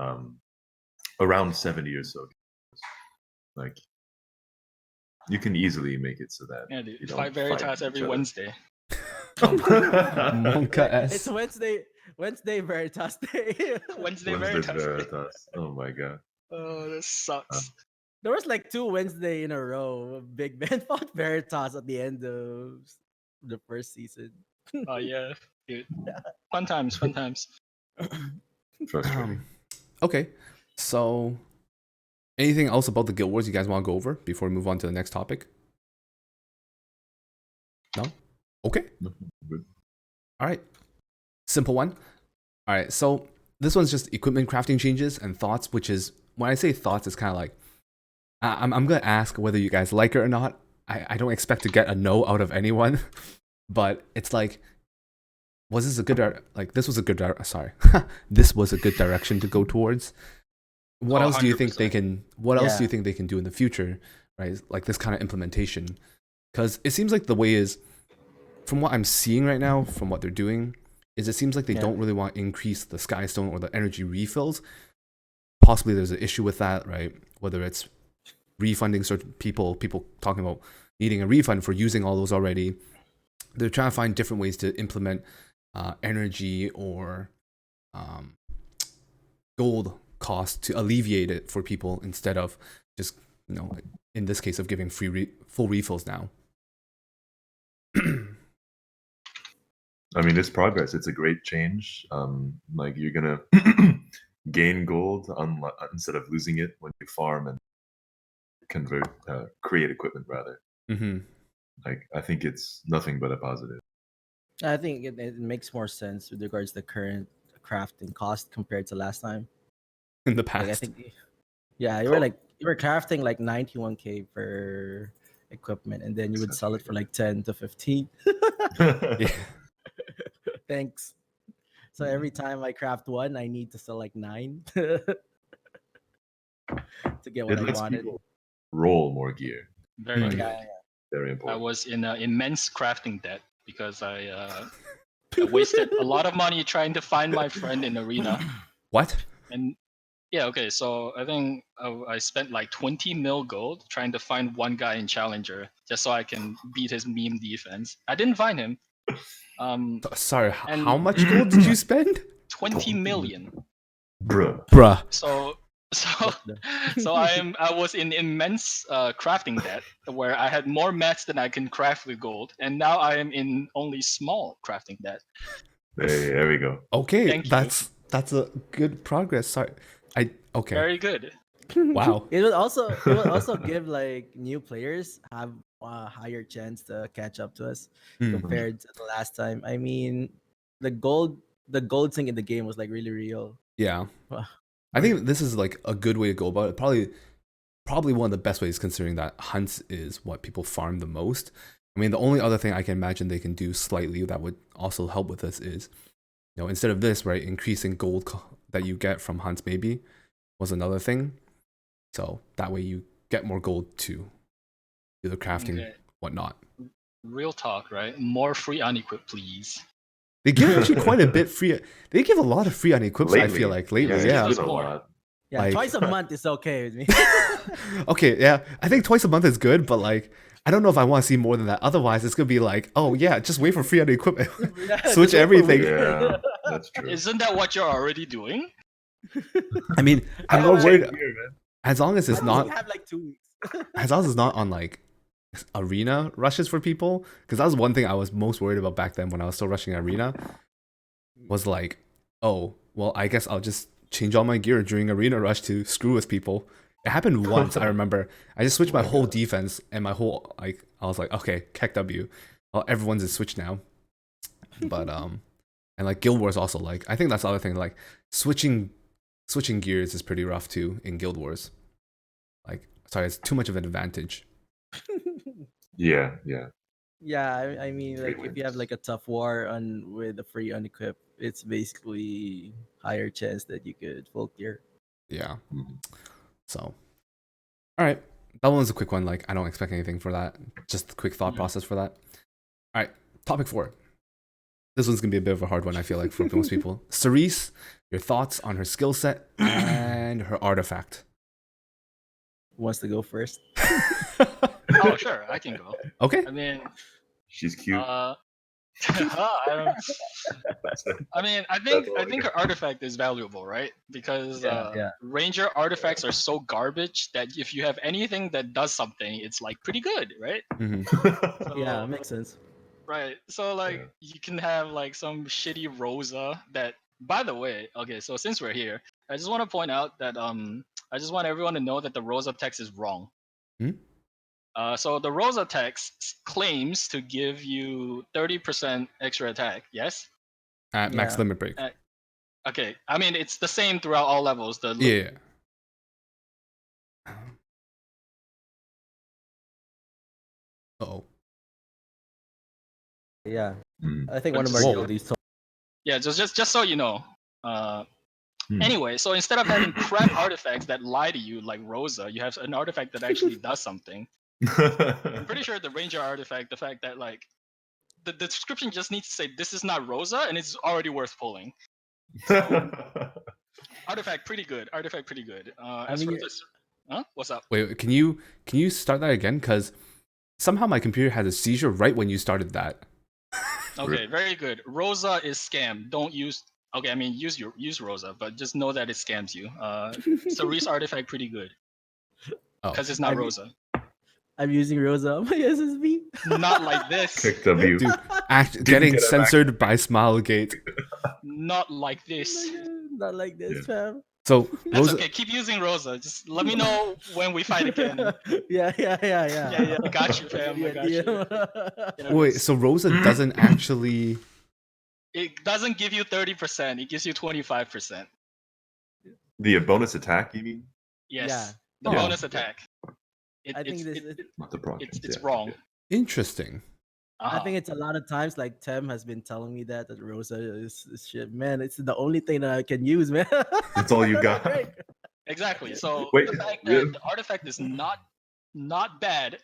around 70 or so. Like you can easily make it so that you fight Veritas every Wednesday. It's Wednesday Veritas Day. Wednesday Veritas. Oh my god. Oh, this sucks. There was like 2 Wednesday in a row. Big Ben fought Veritas at the end of the first season. Oh yeah, dude. Fun times. Frustrating. Okay, so anything else about the guild wars you guys want to go over before we move on to the next topic? No? Okay. Good. All right. Simple one. All right. So this one's just equipment crafting changes and thoughts, which is, when I say thoughts, it's kind of like, I'm going to ask whether you guys like it or not. I don't expect to get a no out of anyone, but it's like, was this a good, this was a good, sorry, this was a good direction to go towards. What else do you think 100%. they can, what else do you think they can do in the future, right? Like this kind of implementation. Because it seems like the way is, from what I'm seeing right now, from what they're doing, is it seems like they don't really want to increase the Skystone or the energy refills. Possibly there's an issue with that, right? Whether it's refunding certain people talking about needing a refund for using all those already. They're trying to find different ways to implement energy or gold cost to alleviate it for people instead of just, in this case of giving full refills now. I mean, it's progress. It's a great change. Like you're gonna gain gold instead of losing it when you farm and create equipment rather. Like, I think it's nothing but a positive. I think it makes more sense with regards to the current crafting cost compared to last time. In the Like I past. think, yeah, you were crafting like 91K per equipment, and then you would sell it for like 10 to 15. Yeah. Thanks. So every time I craft one, I need to sell like 9 to get what It I lets wanted. people roll more gear. Very Mm. good. Yeah, Very I important. was in an immense crafting debt because I wasted a lot of money trying to find my friend in arena. What? And yeah, okay, so I think I spent like 20 mil gold trying to find one guy in Challenger just so I can beat his meme defense. I didn't find him. Sorry, And how much gold did you spend? 20 million. Bruh. Bruh. So What the- I was in immense crafting debt where I had more mats than I can craft with gold, and now I am in only small crafting debt. Hey, there we go. Okay, Thank you. that's a good progress. Sorry. Okay. Very good. Wow. It will also give like new players have a higher chance to catch up to us Mm. compared to the last time. I mean, the gold thing in the game was like really real. Yeah. Wow. I think this is like a good way to go about it. Probably one of the best ways, considering that hunts is what people farm the most. I mean, the only other thing I can imagine they can do slightly that would also help with this is, instead of this, right, increasing gold that you get from hunts maybe was another thing. So that way you get more gold to do the crafting, Okay. whatnot. Real talk, right? More free unequipped, please. They give actually quite a bit free. They give a lot of free unequips, I feel like, lately. Yeah, Yeah. it's a more. lot. Yeah, Like- twice a month is okay with me. Okay, yeah. I think twice a month is good, but like, I don't know if I want to see more than that. Otherwise, it's going to be like, oh, yeah, just wait for free unequipment. Yeah, Switch just wait for everything. weekend. Yeah, that's true. Isn't that what you're already doing? I mean, I'm Yeah, more but- worried Here, man. as long as it's Why don't not we have like 2 weeks? as long as it's not on like arena rushes for people, because that was one thing I was most worried about back then when I was still rushing arena, was like, oh, well, I guess I'll just change all my gear during arena rush to screw with people. It happened once, I remember. I just switched my whole defense and my whole, like, I was like, okay, Kek W. Well, everyone's in Switch now. But and like Guild Wars also, like, I think that's the other thing, like switching gears is pretty rough too in Guild Wars. Like, sorry, it's too much of an advantage. Yeah. Yeah, I mean, Free like if you have wins. like a tough war on with a free unequip, it's basically higher chance that you could full clear. Yeah. Mhm. So, all right, that one was a quick one. Like, I don't expect anything for that. Just a quick thought Yeah. process for that. All right, topic 4. This one's gonna be a bit of a hard one, I feel like, for most people. Cerise, your thoughts on her skill set and her artifact. Who wants to go first? Oh, sure, I can go. Okay. I mean, She's cute. I mean, I think her artifact is valuable, right? Because Yeah. ranger artifacts are so garbage that if you have anything that does something, it's like pretty good, right? Mhm. So, Yeah, makes sense. right. So like you can have like some shitty Rosa that, by the way, okay, so since we're here, I just want to point out that I just want everyone to know that the Rosa text is wrong. Hmm? So the Rosa text claims to give you 30% extra attack, yes? At max Yeah. limit break. Okay, I mean it's the same throughout all levels. The Yeah. Uh-oh. Yeah, Mm. I think But one of our just- guildies told. Yeah, just so you know. Hmm. Anyway, so instead of having crap artifacts that lie to you like Rosa, you have an artifact that actually does something. I'm pretty sure the Ranger artifact, the fact that like the description just needs to say this is not Rosa and it's already worth pulling. Artifact pretty good. Artifact pretty good. As mean, for this, huh? What's up? Wait, can you start that again? Because somehow my computer had a seizure right when you started that. Okay, very good. Rosa is scam. Don't use. Okay, I mean use Rosa, but just know that it scams you. Cerise artifact pretty good Oh. because it's not I mean- Rosa. I'm using Rosa on my SSB. Not like this. Kick W. Dude, getting get it back. censored by Smilegate. Not like this. Not like this, Yeah. fam. So That's Rosa, okay. Keep using Rosa. Just let me know when we fight again. Yeah. Yeah. I got you, fam. I got you. Yeah. wait, so Rosa doesn't actually. It doesn't give you 30%. It gives you 25%. The bonus attack, you mean? Yes. Yeah. The Yeah. bonus attack. I think Not the broadcast. It's yeah, wrong. okay. Interesting. I think it's a lot of times like Tem has been telling me that Rosa is shit. Man, it's the only thing that I can use, man. That's all you got. Great. Exactly. So Wait, the fact really? that the artifact is not bad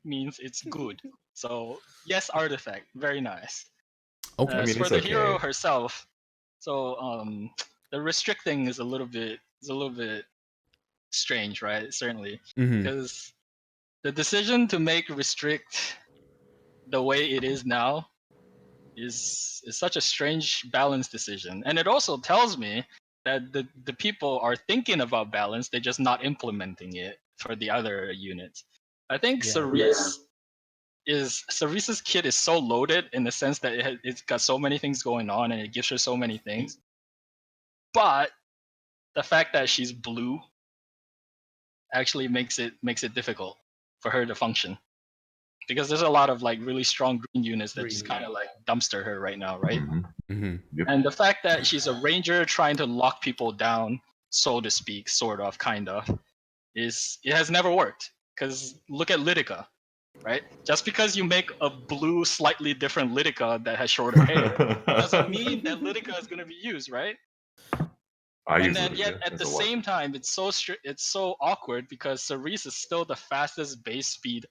means it's good. So yes, artifact, very nice. Okay. I As mean, for it's the okay. hero herself, so the restricting is a little bit strange, right? Certainly, Mm-hmm. because the decision to make restrict the way it is now is such a strange balance decision, and it also tells me that the people are thinking about balance, they're just not implementing it for the other units. I think Yeah. Cerise's kit is so loaded in the sense that it's got so many things going on and it gives her so many things. But the fact that she's blue actually makes it difficult for her to function. Because there's a lot of like really strong green units that just kind of like dumpster her right now, right? Mhm. Mm-hmm. Yep. And the fact that she's a ranger trying to lock people down, so to speak, sort of, kind of, it has never worked. Because look at Lytica, right? Just because you make a blue, slightly different Lytica that has shorter hair doesn't mean that Lytica is going to be used, right? I And use then Lytica yet at as the a weapon. same time, it's so awkward because Cerise is still the fastest base speed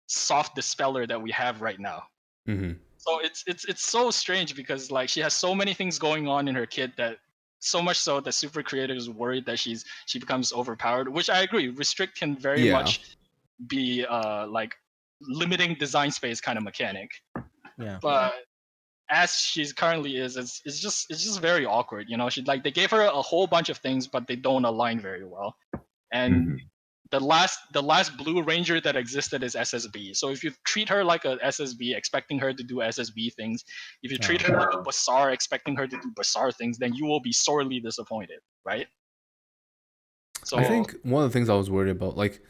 soft dispeller that we have right now. Mm-hmm. So it's so strange because like she has so many things going on in her kit that so much so that super creative is worried that she becomes overpowered, which I agree. Restrict can very Yeah. much be like limiting design space kind of mechanic. Yeah. But as she's currently it's just very awkward, you know. She like they gave her a whole bunch of things, but they don't align very well. And Mhm. the last blue ranger that existed is SSB. So if you treat her like a SSB, expecting her to do SSB things, if you treat her like a Basar, expecting her to do Basar things, then you will be sorely disappointed, right? So I think one of the things I was worried about, like,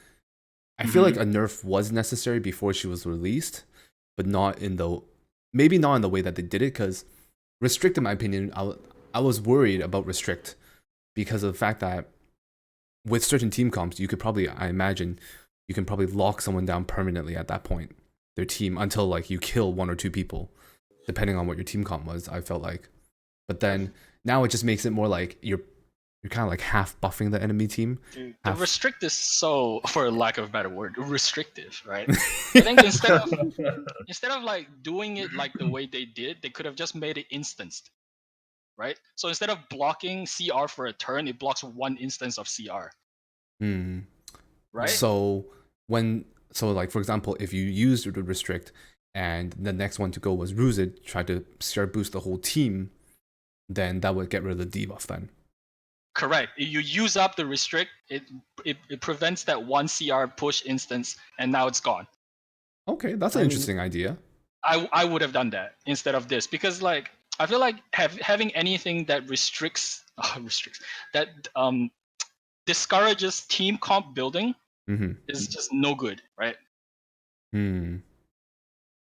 I feel like a nerf was necessary before she was released, but not in the maybe not in the way that they did it. Because restrict, in my opinion, I was worried about restrict because of the fact that with certain team comps, you could probably, I imagine, you can probably lock someone down permanently at that point, their team, until like you kill one or two people, depending on what your team comp was. I felt like, but then now it just makes it more like you're kind of like half buffing the enemy team. dude, Half... the restrict is so, for lack of a better word, restrictive, right? I think instead of like doing it like the way they did, they could have just made it instanced, right? So instead of blocking CR for a turn, it blocks one instance of CR. Right? So like for example, if you used the restrict and the next one to go was Ruzid, try to CR boost the whole team, then that would get rid of the debuff then. Correct. You use up the restrict, it prevents that one CR push instance, and now it's gone. Okay, that's an interesting idea. I would have done that instead of this because like I feel like having anything that restricts that discourages team comp building is just no good, right?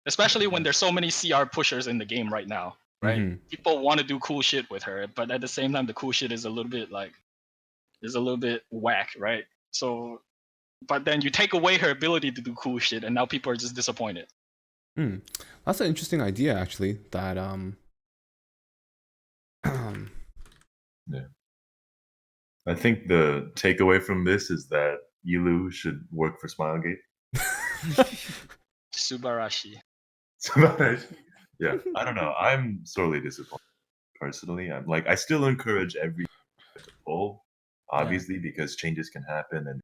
Especially when there's so many CR pushers in the game right now, right? People want to do cool shit with her, but at the same time, the cool shit is a little bit whack, right? So, but then you take away her ability to do cool shit, and now people are just disappointed. That's an interesting idea, actually. That Yeah. I think the takeaway from this is that Elu should work for Smilegate. Subarashi. Yeah, I don't know. I'm sorely disappointed personally. I'm like, I still encourage every to pull, obviously, because changes can happen and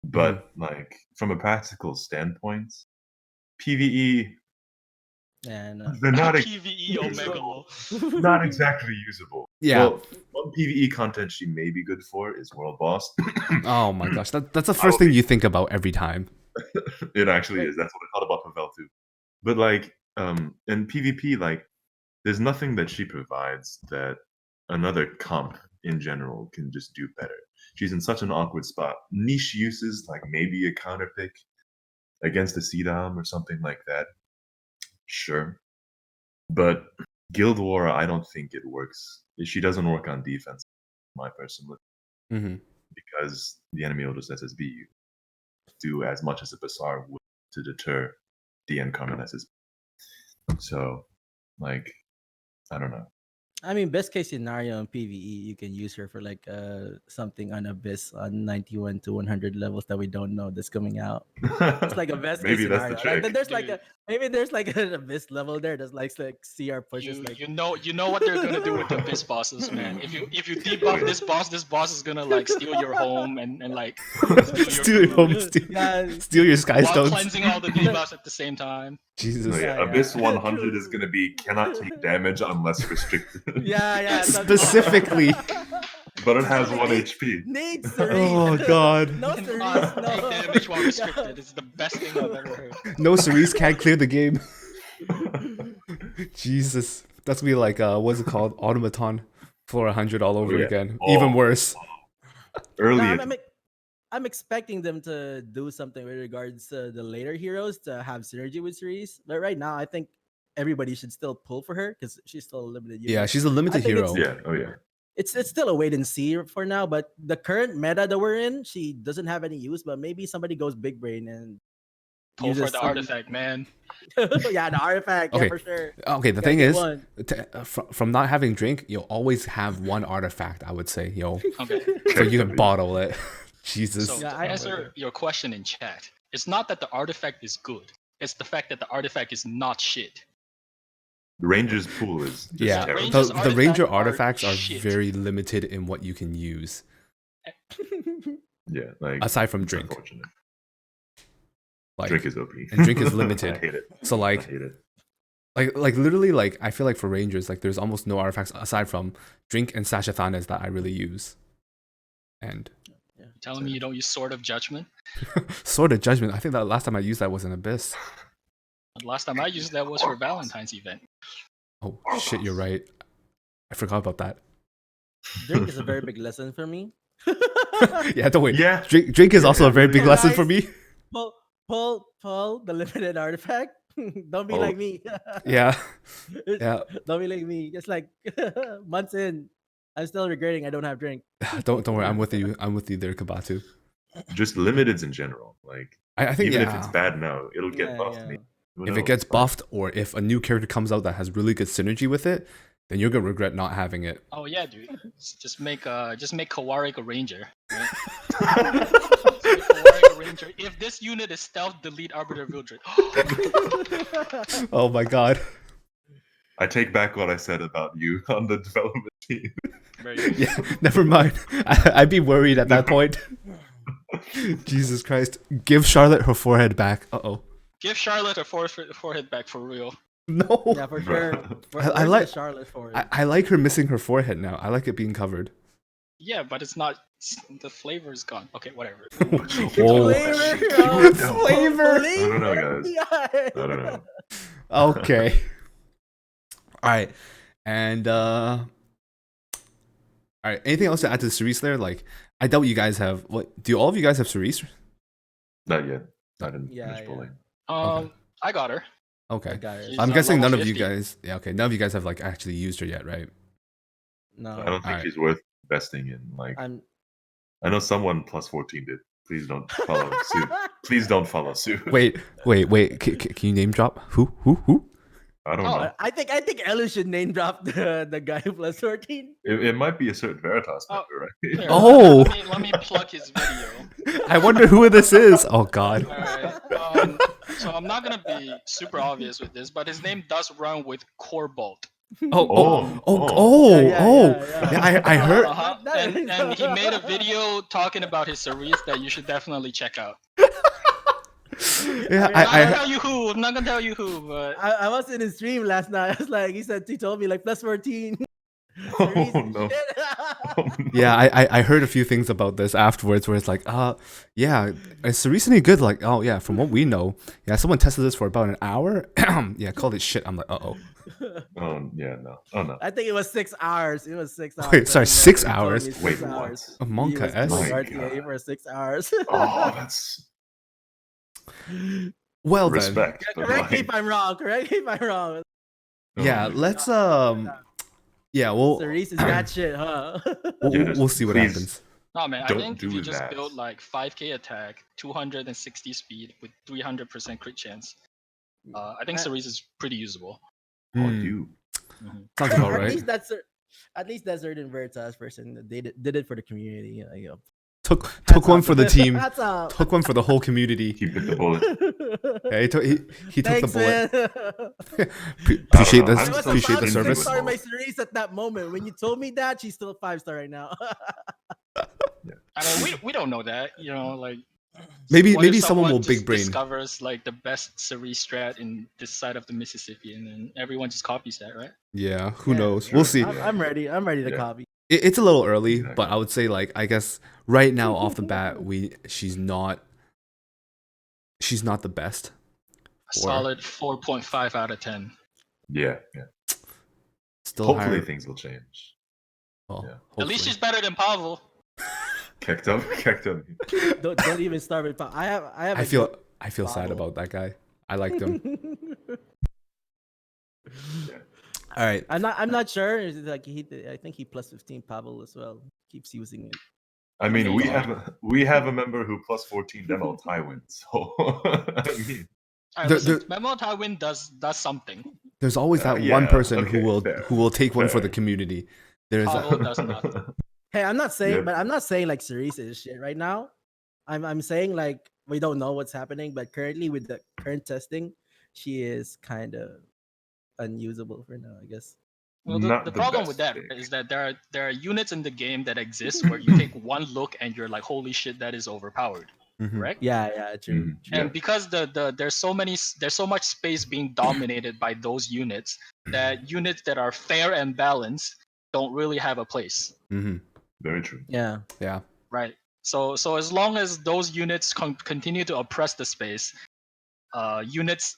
but like from a practical standpoint, PvE and they're not PvE Omega. not exactly usable. Yeah. Well, one PvE content she may be good for is World Boss. Oh my gosh, that's the first thing you think about every time. It actually is. That's what I thought about Pavel too. But like, in PvP, like, there's nothing that she provides that another comp in general can just do better. She's in such an awkward spot. Niche uses, like maybe a counter pick against a CDOM or something like that. Sure. But Guild War, I don't think it works. She doesn't work on defense, my personal because the enemy will just SSB you. Do as much as a Bassar would to deter the incoming SSB. So, like, I don't know. I mean, best case scenario in PvE, you can use her for like something on Abyss on 91 to 100 levels that we don't know that's coming out. It's like a best case Maybe that's scenario. the trick. Like, there's like there's like an Abyss level there that's like CR pushes. You know what they're gonna do with the Abyss bosses, man. If you debuff this boss is gonna like steal your home and like steal your home, steal your sky while stones, cleansing all the debuffs at the same time. Jesus. Abyss 100 is gonna be cannot take damage unless restricted. Yeah. Specifically. But it has 1 HP. Needs Cerise. Oh god. No Cerise. No. Take damage while restricted. It's the best thing I've ever heard. No, Cerise can't clear the game. Jesus. That's gonna be like what's it called? Automaton for 100 all over again. Even worse. Early. I'm expecting them to do something with regards to the later heroes to have synergy with Cerise. But right now, I think everybody should still pull for her because she's still a limited unit. Yeah, she's a limited hero. It's still a wait and see for now. But the current meta that we're in, she doesn't have any use. But maybe somebody goes big brain and pull for the artifact, man. Yeah, the artifact. Okay. Yeah, for sure. Okay, the thing is, from not having drink, you'll always have one artifact. I would say, Okay. So you can bottle it. Jesus. So to answer your question in chat, it's not that the artifact is good. It's the fact that the artifact is not shit. The Ranger's pool is just terrible. The Ranger artifacts are very limited in what you can use. Yeah, like aside from drink. Like, drink is OP. And drink is limited. I hate it. So like, I hate it. Like literally, like I feel like for Rangers, like there's almost no artifacts aside from drink and Sashathanas that I really use. And telling me you don't use Sword of Judgment? Sword of Judgment. I think that last time I used that was in Abyss. The last time I used that was for Valentine's event. Oh shit, you're right. I forgot about that. Drink is a very big lesson for me. Yeah, don't wait. Yeah. Drink is also a very big lesson for me. Pull the limited artifact. Don't be like me. Yeah. Don't be like me. Just like months in, I'm still regretting I don't have drink. Don't worry. I'm with you. I'm with you there, Kebatu. Just limiteds in general. Like I think even if it's bad now, it'll get buffed. Yeah. If it gets buffed, or if a new character comes out that has really good synergy with it, then you're gonna regret not having it. Oh yeah, dude. Just make Kawarik a ranger. Right? Ranger. If this unit is stealth, delete Arbiter Vildred. Oh my god. I take back what I said about you on the development team. Yeah, never mind. I'd be worried at that point. Jesus Christ. Give Charlotte her forehead back. Uh-oh. Give Charlotte her forehead back for real. No. Yeah, for sure. I like Charlotte forehead. I like her missing her forehead now. I like it being covered. Yeah, but it's not. The flavor is gone. Okay, whatever. Flavor. I don't know, guys. I don't know. Okay. All right. And all right. Anything else to add to the Cerise there? Like, I doubt you guys have. What? Do all of you guys have Cerise? Not yet. I didn't finish pulling. Okay. I got her. Okay. got her. I'm guessing none of you 50. guys. Yeah. Okay. None of you guys have like actually used her yet, right? No. I don't think she's worth investing in. Like, I know someone plus 14 did. Please don't follow suit. Please don't follow suit. Wait. Can you name drop? Who? I don't know. I think Elu should name drop the guy who plus 14. It might be a certain Veritas member, right? Here, Oh. Let me plug his video. I wonder who this is. Oh God. Alright. So I'm not gonna be super obvious with this, but his name does run with Corbolt. Yeah, I heard. And he made a video talking about his Cerise that you should definitely check out. Yeah, I'm not gonna tell you who, but I was in his stream last night. I was like, he told me like plus 14. Cerise Oh and no. shit. Oh, no. Yeah, I heard a few things about this afterwards where it's like, yeah, is Cerise any good? Like, oh yeah, from what we know, yeah, someone tested this for about an hour. Yeah, called it shit. I'm like, uh-oh. Oh yeah, no. Oh no. I think it was 6 hours. It was 6 hours. Wait, sorry, I remember 6 he told hours? me 6 Wait, hours. what? Among He was Us? doing My RTA God. for 6 hours. Oh, that's Well then, respect. But Correct me like, if I'm wrong. Correct me if I'm wrong. oh yeah, my let's God. yeah, we'll Cerise is that shit, huh? we'll see what please happens. No man, I don't think if you do just that. build like 5k attack, 260 speed with 300% crit chance, I think Cerise is pretty usable. Oh, Hmm, you. sounds about at right. least that's at least that certain Veritas person they did it for the community. You know. Took Hats one off for to the them. team. Hats off. Took one for the whole community. He bit the bullet. Yeah, he took the Thanks, bullet. man. Appreciate know, this. I'm I was so Appreciate about the to stingy service. with 6-star my both. Cerise at that moment. When you told me that, she's still a 5-star right now. I mean, we don't know that, you know, like Maybe what if someone will just big brain. discovers like the best Cerise strat in this side of the Mississippi, and then everyone just copies that, right? Yeah, who Yeah, knows? We'll see. I'm ready. I'm ready to Yeah. copy. It's a little early, Exactly. but I would say like I guess right now off the bat she's not the best. A solid 4.5 out of 10. Yeah. Still Hopefully higher. things will change. Well, Yeah. At least hopefully. she's better than Pavel. Kicked up. Don't even start with. I have. I feel sad Pavel. about that guy. I liked him. Yeah. All right. I'm not sure. It's like I think he plus 15 Pavel as well. Keeps using it. I mean, Okay, we have a member who plus 14 demo Tywin, so I mean, All right, listen, Memo Tywin does something. There's always that yeah, one person okay, who will take one for fair. the community. There's Pavel does nothing. Hey, I'm not saying, Yep. but I'm not saying like Cerise is shit right now. I'm saying like we don't know what's happening, but currently with the current testing, she is kind of unusable for now, I guess. Well, Not the the problem best with that pick. is that there are units in the game that exist where you take one look and you're like, holy shit, that is overpowered, Mhm. correct? Yeah, true. Mhm, true. And because there's so much space being dominated by those units that units that are fair and balanced don't really have a place, Mhm. Very true. Yeah. Yeah. right? So as long as those units continue to oppress the space, units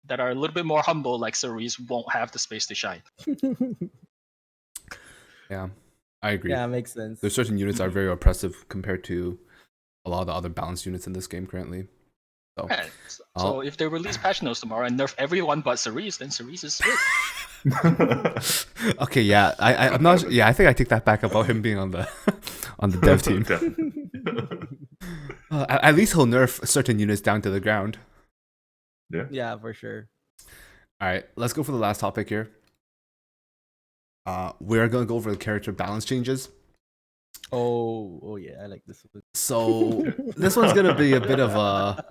that are a little bit more humble like Cerise won't have the space to shine. Yeah. I agree. Yeah, makes sense. There's certain units that are very oppressive compared to a lot of the other balanced units in this game currently. So, Right. So if they release patch notes tomorrow and nerf everyone but Cerise, then Cerise is sweet. okay, yeah, I'm not. Yeah, I think I take that back about him being on the on the dev team. At least he'll nerf certain units down to the ground. Yeah, for sure. All right, let's go for the last topic here. We're gonna go over the character balance changes. Oh yeah, I like this one. So this one's gonna be a bit of a.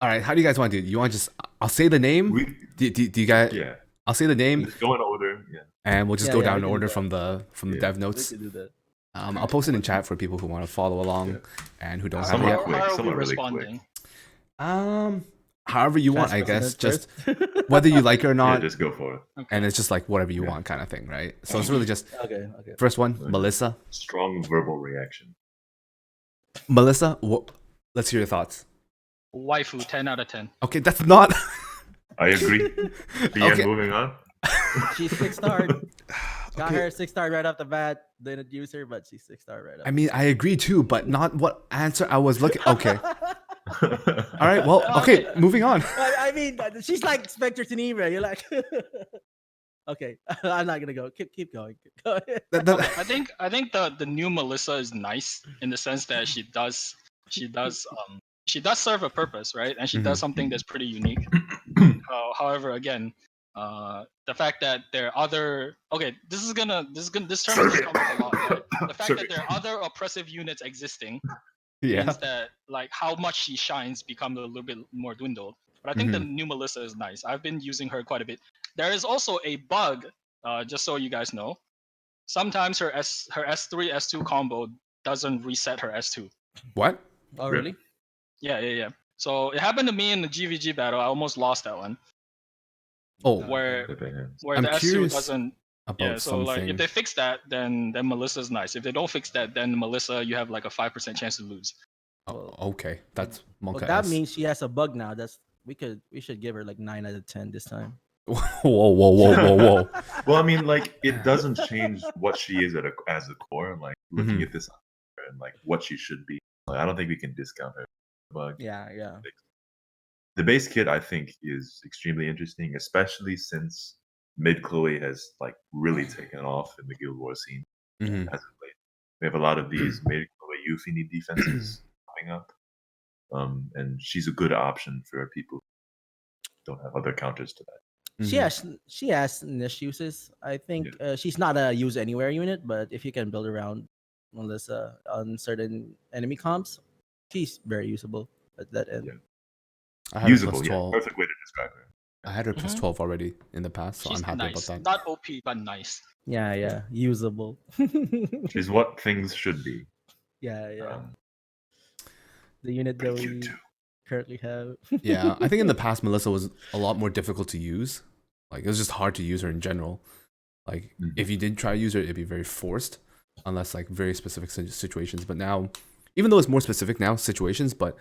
All right, how do you guys want to do it? You want to just? I'll say the name. Do you guys? Yeah. I'll say the name. Just go in order. Yeah. And we'll just Yeah, go yeah, down we in can do order that. from the dev notes. We can do that. I'll post it in chat for people who want to follow along and who don't have Some it are yet. quick, How are some we are really responding? However you want, Fast I guess. precedent Just whether you like it or Yeah, not, just go for it. Okay. and it's just like whatever you Yeah. want kind of thing, right? So it's really just Okay. first one, Okay. Melissa. Strong verbal reaction. Melissa, let's hear your thoughts. Waifu, 10 out of 10. Okay, that's not. I agree. Okay. Moving on. She's 6-star. Got Okay. her 6-star right off the bat. Didn't use her, but she's 6-star right off. I mean, I agree too, but not what answer I was looking. Okay. All right. Well, okay. Moving on. I mean, she's like Spectre Tenebra. You're like, okay, I'm not gonna go. Keep going. Go ahead. I think the new Melissa is nice in the sense that she does serve a purpose, right? And she does something that's pretty unique. However, again, the fact that there are other this term is gonna come up a lot, right? The fact that there are other oppressive units existing Yeah. means that like how much she shines becomes a little bit more dwindled. But I think the new Melissa is nice. I've been using her quite a bit. There is also a bug, just so you guys know. Sometimes her S3 S2 combo doesn't reset her S2. What? Oh, really? Yeah. So it happened to me in the GVG battle. I almost lost that one. Oh. Where Depends. where I'm the S2 curious. doesn't about so like something. if they fix that, then Melissa's nice. If they don't fix that, then Melissa, you have like a 5% chance to lose. Okay, that's Well, Monka. that means she has a bug now. We should give her like 9 out of 10 this time. Whoa. Well, I mean, like it doesn't change what she is as a core. Like looking at this and like what she should be. Like, I don't think we can discount her bug. Yeah. The base kit I think is extremely interesting, especially since mid Chloe has like really taken off in the Guild Wars scene as of late. We have a lot of these mid Chloe Yuffie need defenses coming up, and she's a good option for people who don't have other counters to that. She has niche uses. I think she's not a use anywhere unit, but if you can build around Melissa on certain enemy comps, she's very usable at that end. Yeah. I had Usable, her plus 12. Perfect way to describe her. I had her plus 12 already in the past, so She's I'm happy nice. about that. Not OP, but nice. Yeah, usable. She's what things should be. Yeah. The unit that we currently have. Yeah, I think in the past Melissa was a lot more difficult to use. Like it was just hard to use her in general. Like if you did try to use her, it'd be very forced, unless like very specific situations. But now, even though it's more specific now situations, but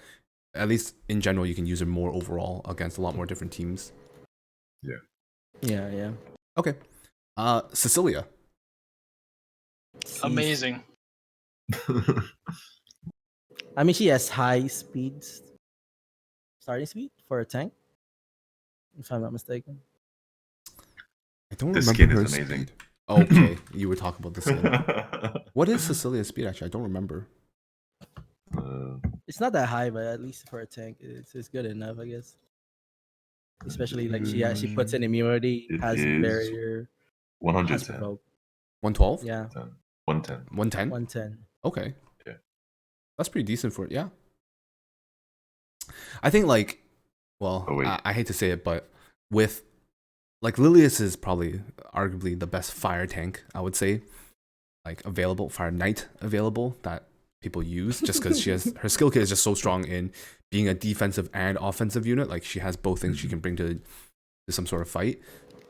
at least in general, you can use her more overall against a lot more different teams. Yeah. Okay. Cecilia. Amazing. I mean, she has high speeds, starting speed for a tank, if I'm not mistaken. I don't The remember skin her is amazing. speed. Okay, you were talking about the skin. What is Cecilia's speed actually? I don't remember. It's not that high, but at least for a tank, it's good enough, I guess. Especially like she puts in immunity, has barrier, 110. 112? Yeah. 110. 110? 110. Okay. Yeah. That's pretty decent for it, yeah. I think like, well, I hate to say it, but with like Lilius is probably arguably the best fire tank, I would say. Like available, fire knight available that people use just because she has her skill kit is just so strong in being a defensive and offensive unit. Like she has both things she can bring to some sort of fight.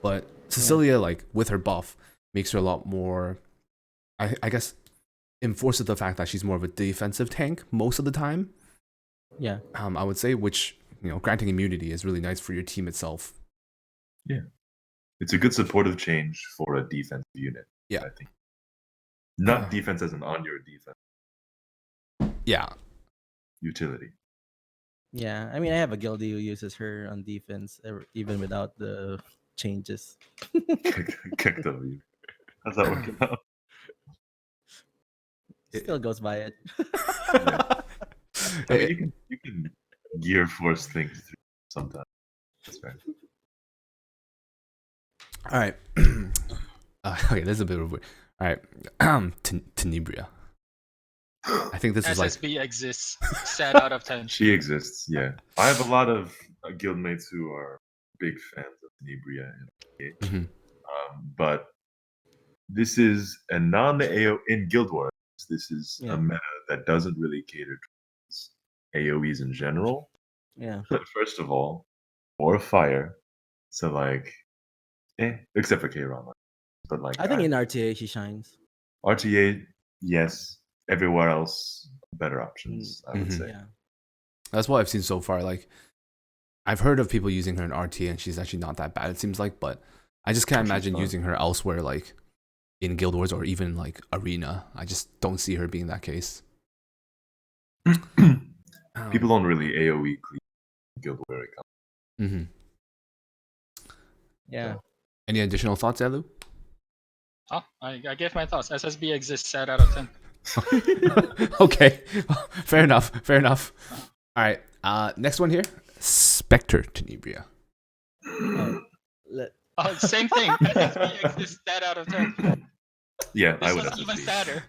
But Cecilia, like with her buff, makes her a lot more, I guess, enforces the fact that she's more of a defensive tank most of the time. Yeah. I would say, which, granting immunity is really nice for your team itself. Yeah. It's a good supportive change for a defensive unit. Yeah. I think. Not defense as an on your defense. Yeah. Utility. Yeah. I mean, I have a guildie who uses her on defense even without the changes. Kick W. How's that working out? Still goes by it. I mean, you can gear force things through sometimes. That's right. All right. Okay, this is a bit of weird. All right. Tenebria. I think this is like SSB exists. Set out of 10. She exists, yeah. I have a lot of guildmates who are big fans of Tenebria and but this is a non-AO in Guild Wars. This is a meta that doesn't really cater towards AOEs in general. Yeah. First of all, or fire. So like, except for K-Ron. But like, I think in RTA she shines. RTA, yes. Everywhere else, better options, I would say. Yeah. That's what I've seen so far. Like, I've heard of people using her in RTA, and she's actually not that bad, it seems like. But I just can't imagine using her elsewhere, like in Guild Wars or even like Arena. I just don't see her being that case. People don't really AOE clean Guild Wars. Yeah. Any additional thoughts, Elu? Oh, I gave my thoughts. SSB exists. Set out of 10. Okay, fair enough. All right, next one here, Spectre Tenebria. Same thing. SSB exists. Set out of 10. Yeah, This I would was SSB. even sadder.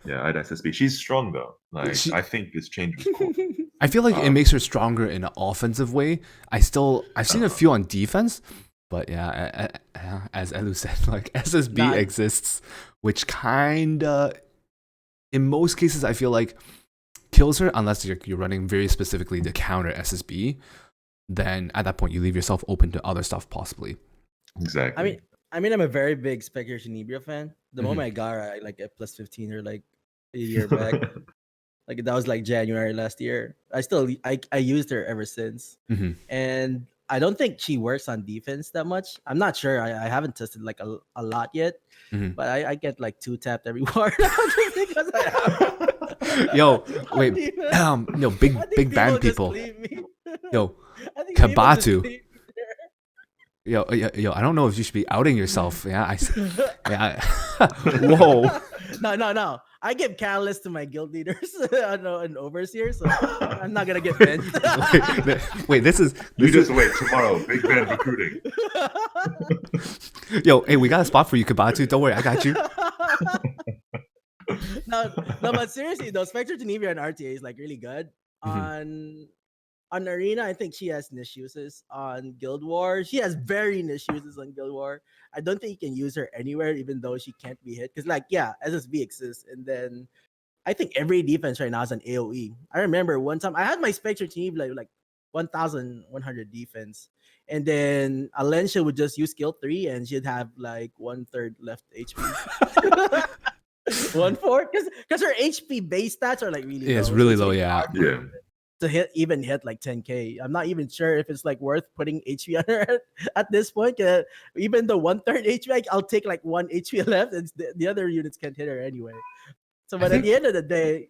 Yeah, I'd SSB. She's strong though. Like I think this change was cool. I feel like it makes her stronger in an offensive way. I've seen a few on defense, but yeah, as Elu said, like SSB exists, which kinda, in most cases, I feel like kills her unless you're running very specifically to counter SSB. Then at that point, you leave yourself open to other stuff possibly. Exactly. I mean, I'm a very big Spectre Tenebria fan. The Mhm. moment I got her, I like a plus 15 or like a year back. Like that was like January last year. I used her ever since, and I don't think she works on defense that much. I'm not sure. I haven't tested like a lot yet, but I get like 2-tapped every war just because I have. Yo, wait, defense. no, I think big band just people. leave me. Yo, I think people just Kebatu. leave me there. Yo, I don't know if you should be outing yourself. Yeah. Whoa. No. I give catalyst to my guild leaders and overseers, so I'm not gonna get bent. wait, this is You just wait tomorrow. Big band recruiting. Yo, hey, we got a spot for you, Kebatu. Don't worry, I got you. no, but seriously, though, Spectre Tenebria and RTA is like really good. On Arena, I think she has niche uses. On Guild War, she has very niche uses on Guild War. I don't think you can use her anywhere, even though she can't be hit. Because, like, yeah, SSB exists. And then I think every defense right now is an AoE. I remember one time I had my Spectre team like 1,100 defense. And then Alencia would just use skill 3 and she'd have like 1/3 left HP. 1/4? Because her HP base stats are like really low. It's really so low, yeah. To hit like 10k. I'm not even sure if it's like worth putting HP on her at this point. Even the 1/3 HP, I'll take like 1 HP left, and the other units can't hit her anyway. So, but at the end of the day,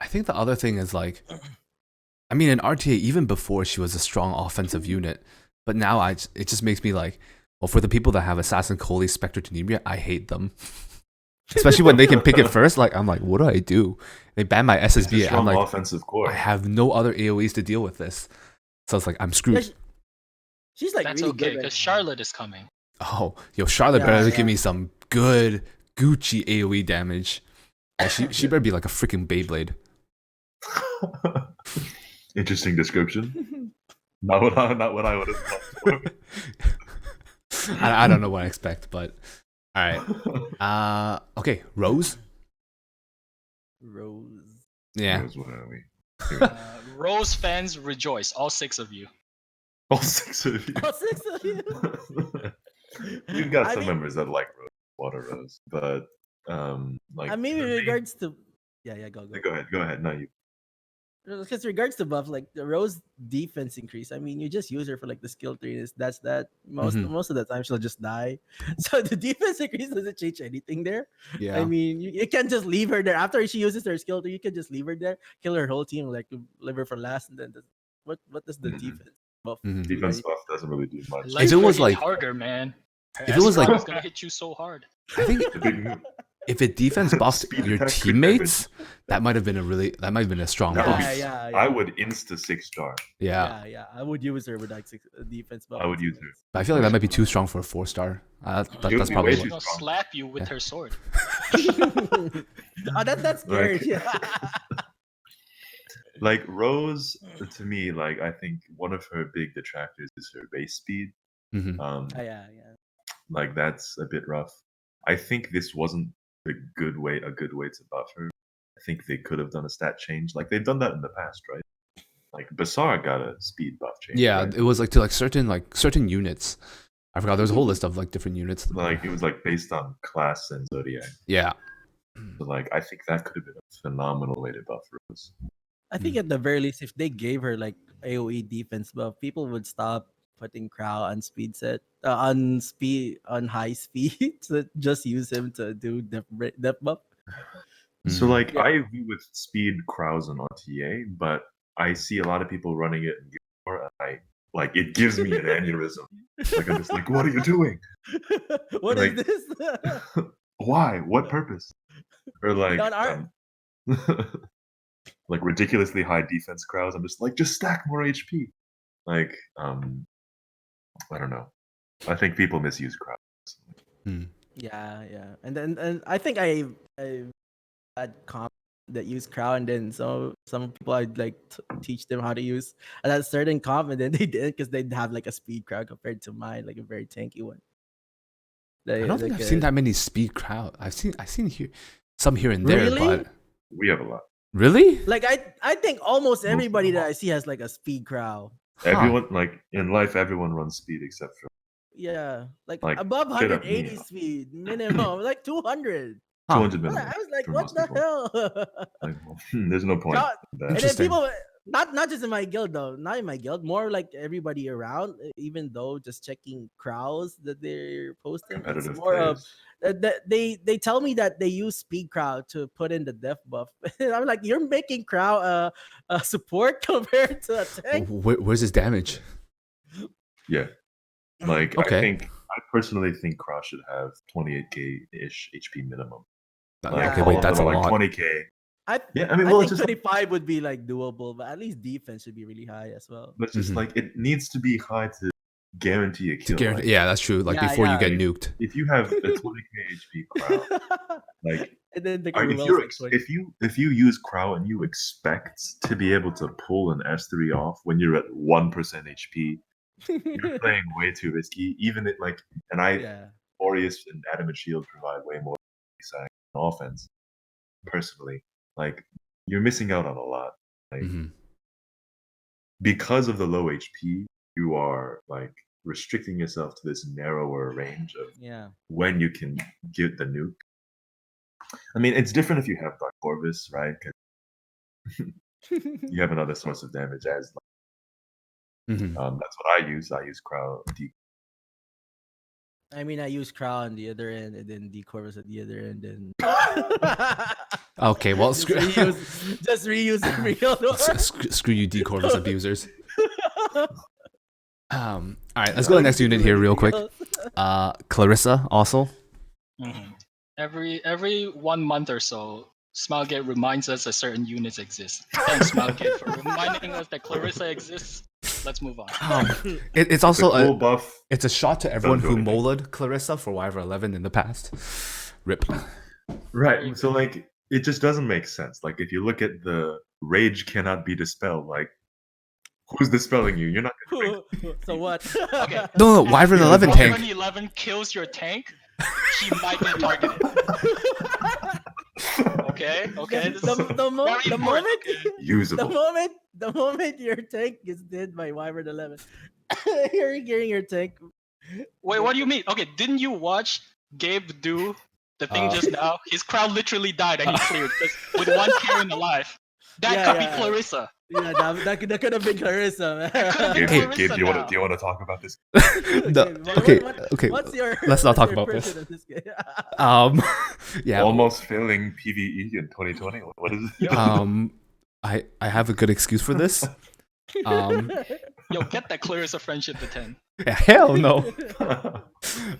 I think the other thing is like, I mean, in RTA, even before she was a strong offensive unit, but now it just makes me like, well, for the people that have Assassin Coley, Spectre Tenebria, I hate them. Especially when they can pick it first. Like, I'm like, what do I do? They ban my SSB. I'm like, offensive core. I have no other AoEs to deal with this. So it's like, I'm screwed. She's like, that's really okay good because Charlotte is coming. Oh, yo, Charlotte better give me some good Gucci AoE damage. Yeah, she better be like a freaking Beyblade. Interesting description. Not what I would have thought. I don't know what I expect, but all right. Okay, Rose. Yeah. Rose, what are we? Rose fans rejoice, all 6 of you. All 6 of you. All 6 of you. We've got some members that like Rose, Water Rose, but like. I mean, in regards to, go Go ahead. No, you. Because regards to buff, like the Rose defense increase, I mean, you just use her for like the skill 3. That's that. Most of the time, she'll just die. So the defense increase doesn't change anything there. Yeah. I mean, you can't just leave her there after she uses her skill 3. You can just leave her there, kill her whole team, like leave her for last, and then what does the defense buff? Defense buff doesn't really do much. If it was like harder, man. If it was like, it's gonna hit you so hard. I think if it defense buffed your teammates, that might have been a strong buff. Yeah. I would insta 6-star. Yeah. I would use her with like 6 defense buff. I would use her. But I feel like that might be too strong for a 4-star. That's probably She'll slap you with her sword. That's scary. Like Rose, to me, like I think one of her big detractors is her base speed. Like that's a bit rough. I think this wasn't a good way to buff her. I think they could have done a stat change. Like they've done that in the past, right? Like Basar got a speed buff change. Yeah, right? it was like to certain units. I forgot. There was a whole list of like different units. Like it was like based on class and zodiac. Yeah. So like I think that could have been a phenomenal way to buff Rose. I think at the very least, if they gave her like AoE defense buff, people would stop putting Crow on speed set on high speed to just use him to do depth buff. So like I agree with speed Crows and RTA, but I see a lot of people running it in Guild War, and I like it gives me an aneurysm. Like I'm just like, what are you doing? What is this? Why? What purpose? Or like like ridiculously high defense Crows. I'm just like, just stack more HP. Like I don't know. I think people misuse Crows. Yeah, and I think I had comp that use Crow, and then some people I'd like teach them how to use that certain comp, and then they did because they'd have like a speed Crow compared to mine, like a very tanky one. I don't think I've seen that many speed Crow. I've seen some here and there, but we have a lot. Really? Like I think almost everybody that I see has like a speed Crow. Everyone like in life, everyone runs speed except for Yeah, like Like, above straight up 180 Neo. speed minimum, like 200. 200 I minimum was like, for what most the people. hell? Like, well, there's no point. Crowd- in that. and then Interesting. people, not just in my guild though, not in my guild, more like everybody around. Even though just checking crowds that they're posting, it's Competitive more of players. that they tell me that they use speed crowd to put in the def buff. I'm like, you're making crowd support compared to a tank. Where's his damage? Yeah. Like, Okay. I personally think Cross should have 28k-ish HP minimum. Like, Okay, all wait, of that's them a are like lot. 20k. I Yeah, I mean, I well, think it's just 25 would be like doable, but at least defense should be really high as well. but just Mhm. like it needs to be high to guarantee a To kill. guarantee, Like, yeah, that's true. Like Yeah, before you yeah. get Like, nuked. if you have a 20k HP Crow, like and then the if Wells you're like 20. if you use Crow and you expect to be able to pull an S3 off when you're at 1% HP, you're playing way too risky. Even it like and Yeah. Aureus and Adamant Shield provide way more offense. Personally, like you're missing out on a lot. Like Mhm. because of the low HP, you are like restricting yourself to this narrower range of Yeah. when you can get the nuke. I mean, it's different if you have Dark Corvus, right? 'Cause you have another source of damage as Mhm. that's what I use. I use Crow. I mean, I use Crow on the other end, and then Corvus at the other end, and Okay, well, just reuse screw you, D-Corvus abusers. All right, let's go to the next unit here real quick. Clarissa also. Mm-hmm. Every 1 month or so, Smilegate reminds us that certain units exist. Thanks, Smilegate, for reminding us that Clarissa exists. Let's move on. It's also a cool buff. It's a shot to everyone do who anything. molded Clarissa for Wyver 11 in the past. Rip. Right. So like it just doesn't make sense. Like if you look at the rage cannot be dispelled, like who's dispelling you? You're not gonna So what? Okay. No, Wyvern 11 Wyvern tank. 11 kills your tank, she might get targeted. Okay. This is The moment usable. the moment your tank gets dead by Wyvern 11, you're getting your tank. Wait, what do you mean? Okay, didn't you watch Gabe do the thing just now? His crowd literally died and he cleared just with one Karen alive. That could be Clarissa. Yeah, that could have been Clarissa, man. Gabe, do you want to talk about this? Okay. What's your Let's not talk your about this. impression of this game? Yeah. Almost failing PvE in 2020. What is it? I have a good excuse for this. Yo, get that Clarissa friendship to 10. Hell no.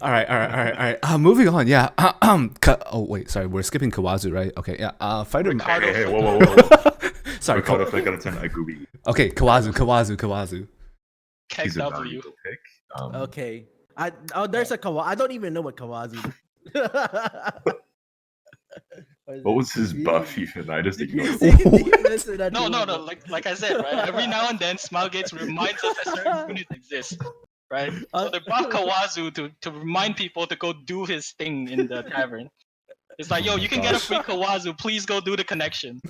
All right. Moving on. Yeah. Oh wait, sorry. We're skipping Kawazu, right? Okay. Yeah. Fighter. Ricardo. Hey, whoa. Sorry. Ricardo flick out of 10. I agree. Okay. Kawazu. He's a KW. valuable pick. Okay. There's a Kawazu. I don't even know what Kawazu is. What was his buff even? I just ignored it. No. Like I said, right? Every now and then, Smilegates reminds us that certain units exist, right? So they buff Kawazu to remind people to go do his thing in the tavern. It's like, yo, you can get a free Kawazu. Please go do the connection.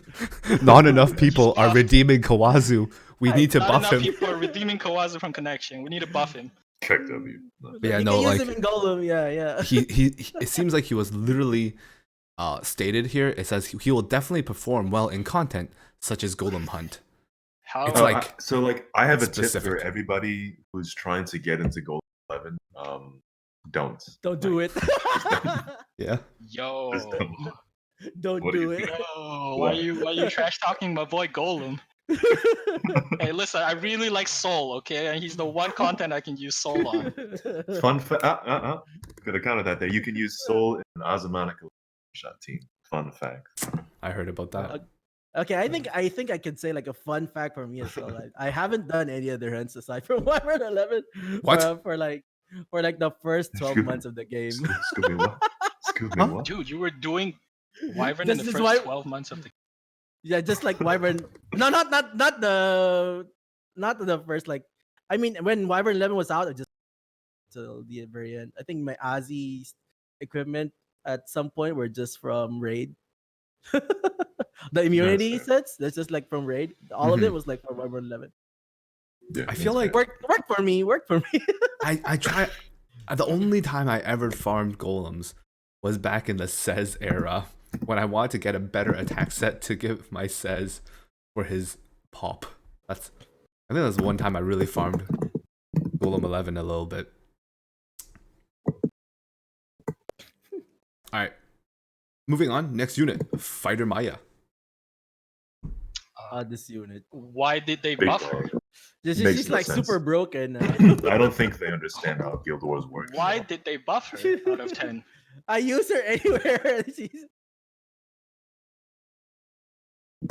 Not enough people are redeeming Kawazu. We need to buff Not him. enough people are redeeming Kawazu from connection. We need to buff him. KW. Yeah, you no, can use like him in Golem. Yeah. he it seems like he was literally stated here. It says he will definitely perform well in content such as Golem Hunt. How? It's like I have a specific. tip for everybody who's trying to get into Gold 11. Don't do it. Yeah. Yo. Don't What do do you it. think? Yo, why you trash talking my boy Golem? Hey, listen, I really like Soul, okay? And he's the one content I can use Soul on. Fun fact. Could have counted that there. You can use Soul in Azamanaka shot team. Fun fact. I heard about that. Okay, I think I could say like a fun fact for me as well. I haven't done any other hunts aside from Wyvern 11 What? for like the first 12 months of the game. Excuse me, what? Excuse me, what? Dude, you were doing Wyvern in the This is first 12 months of the Yeah, just like Wyvern. No, not the first. Like, I mean, when Wyvern 11 was out, I just till the very end. I think my Aussie equipment at some point were just from raid. The immunity sets, that's just like from raid. All of it was like from Wyvern 11. Yeah, I feel like Worked for me. I try. The only time I ever farmed golems was back in the Cez era when I wanted to get a better attack set to give my Cez for his pop. I think that was one time I really farmed Golem 11 a little bit. All right, moving on. Next unit, Fighter Maya. This unit. Why did they Big buff her? dog. She's Makes no like sense. super broken. I don't think they understand how Guild Wars works. Why did they buff her out of 10? I use her anywhere.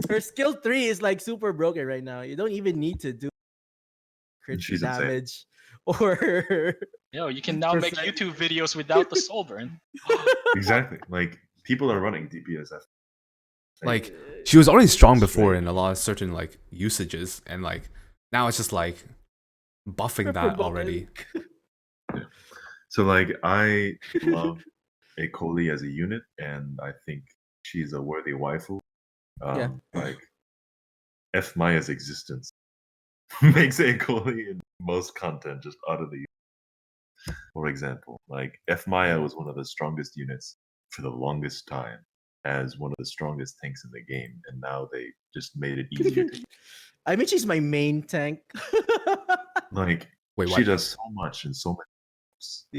Her skill 3 is like super broken right now. You don't even need to do crit She's damage or Yo, you can now make YouTube videos without the soul burn. Exactly. Like people are running DPSF. Like she was already strong before in a lot of certain like usages, and like now it's just like buffing that already. So like I love Akoli as a unit, and I think she's a worthy waifu. Like F Maya's existence makes Akoli in most content just utterly. For example, like F Maya was one of the strongest units for the longest time as one of the strongest tanks in the game, and now they just made it easier to use. I mean, she's my main tank. Like Wait, she what? does so much and so many.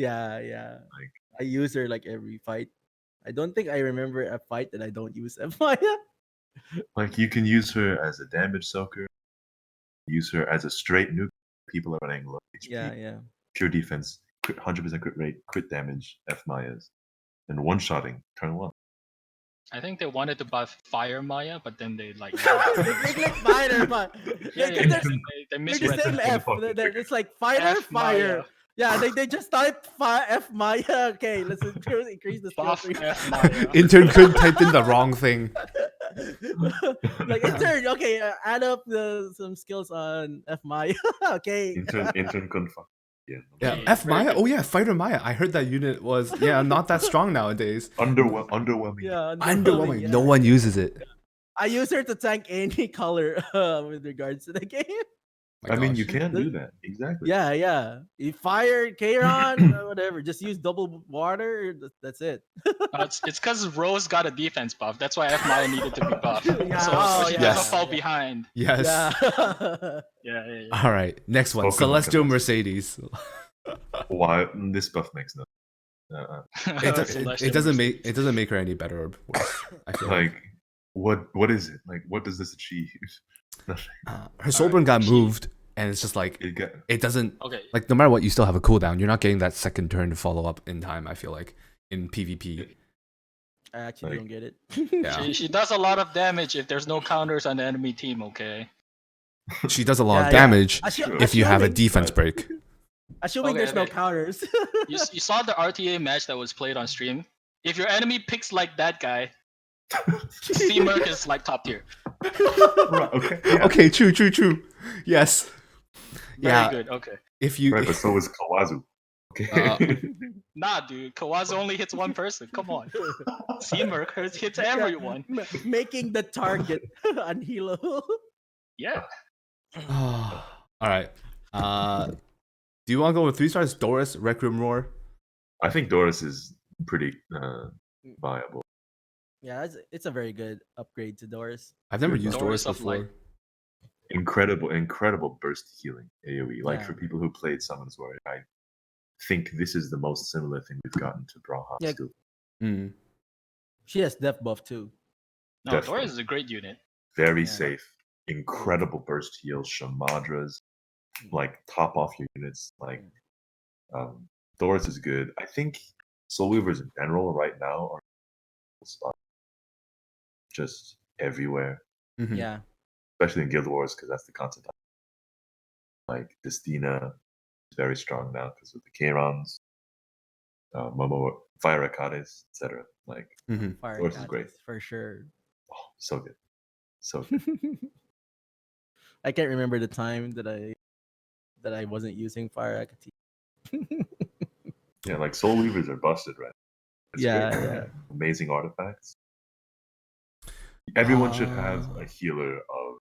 Yeah. Like I use her like every fight. I don't think I remember a fight that I don't use F Maya. Like you can use her as a damage soaker, use her as a straight nuke. People are running low HP, Yeah. pure defense, 100% crit rate, crit damage, F Mayas, and one-shotting turn 1. I think they wanted to buff Fire Maya, but then they like They click fighter, but yeah, they they the misread same it. F. It's like fighter, F fire. Maya. Yeah, they just typed F Maya. Okay, let's increase the skill Buff tree. F Maya. Intern could type in the wrong thing. Like intern, okay, add up some skills on F Maya. Okay. Intern couldn't fuck. Yeah. Yeah, Hey, F very Maya. good. Oh yeah, Fighter Maya. I heard that unit was not that strong nowadays. Underwhelming. Yeah, Underwhelming. yeah. No one uses it. I use her to tank any color with regards to the game. My I mean, gosh. you can do that. Exactly. Yeah. You fire Kayron, whatever. Just use double water. That's it. It's because Rose got a defense buff. That's why F Maya needed to be buffed. Yeah, So she yeah. doesn't fall behind. Yes. Yeah. Yeah. All right. Next one. Pokemon Celestial Pokemon. Mercedes. Why this buff makes no. It doesn't make her any better or worse. I feel Like what is it? Like what does this achieve? Nothing. her Soulburn got moved, and it's just like it doesn't. Okay. Like no matter what, you still have a cooldown. You're not getting that second turn to follow up in time. I feel like in PvP. I actually don't get it. Yeah. She does a lot of damage if there's no counters on the enemy team, okay? She does a lot Yeah, of yeah. damage if you have a Assuming- defense break. Assuming Okay, there's no okay. counters. You saw the RTA match that was played on stream. If your enemy picks like that guy, C-Merc is like top tier. Right, okay. Yeah. Okay, true. Yes. Very good, okay. If you Right, but so is Kawazu. Okay. Nah, dude, Kawazu only hits one person. Come on. C-Merc hits everyone. Making the target on Hilo. Yeah. all right. Do you want to go with 3 stars? Doris, Requiem Roar. I think Doris is pretty viable. Yeah, it's a very good upgrade to Doris. I've never Dude, used Doris Doris of Light. before. Incredible burst healing AoE. Like Yeah. for people who played Summons Warrior, I think this is the most similar thing we've gotten to Brawlhalla Yeah. still. Mm. She has death buff too. No, Definitely. Doris is a great unit. Very Yeah. safe. Incredible burst heals, Shamadras, like top off your units. Like Doris is good. I think Soul Weavers in general right now are just everywhere, Mhm. Yeah. especially in Guild Wars because that's the content. Like Destina is very strong now because of the Kairons, Momo, Fire Arcades, etc. Like Mhm. Fire Doris is Goddess, great. for sure. oh, so good, so good. I can't remember the time that I wasn't using Fire Akati. Yeah, like Soul Weavers are busted, right? It's Yeah, great. yeah. Amazing artifacts. Everyone should have a healer of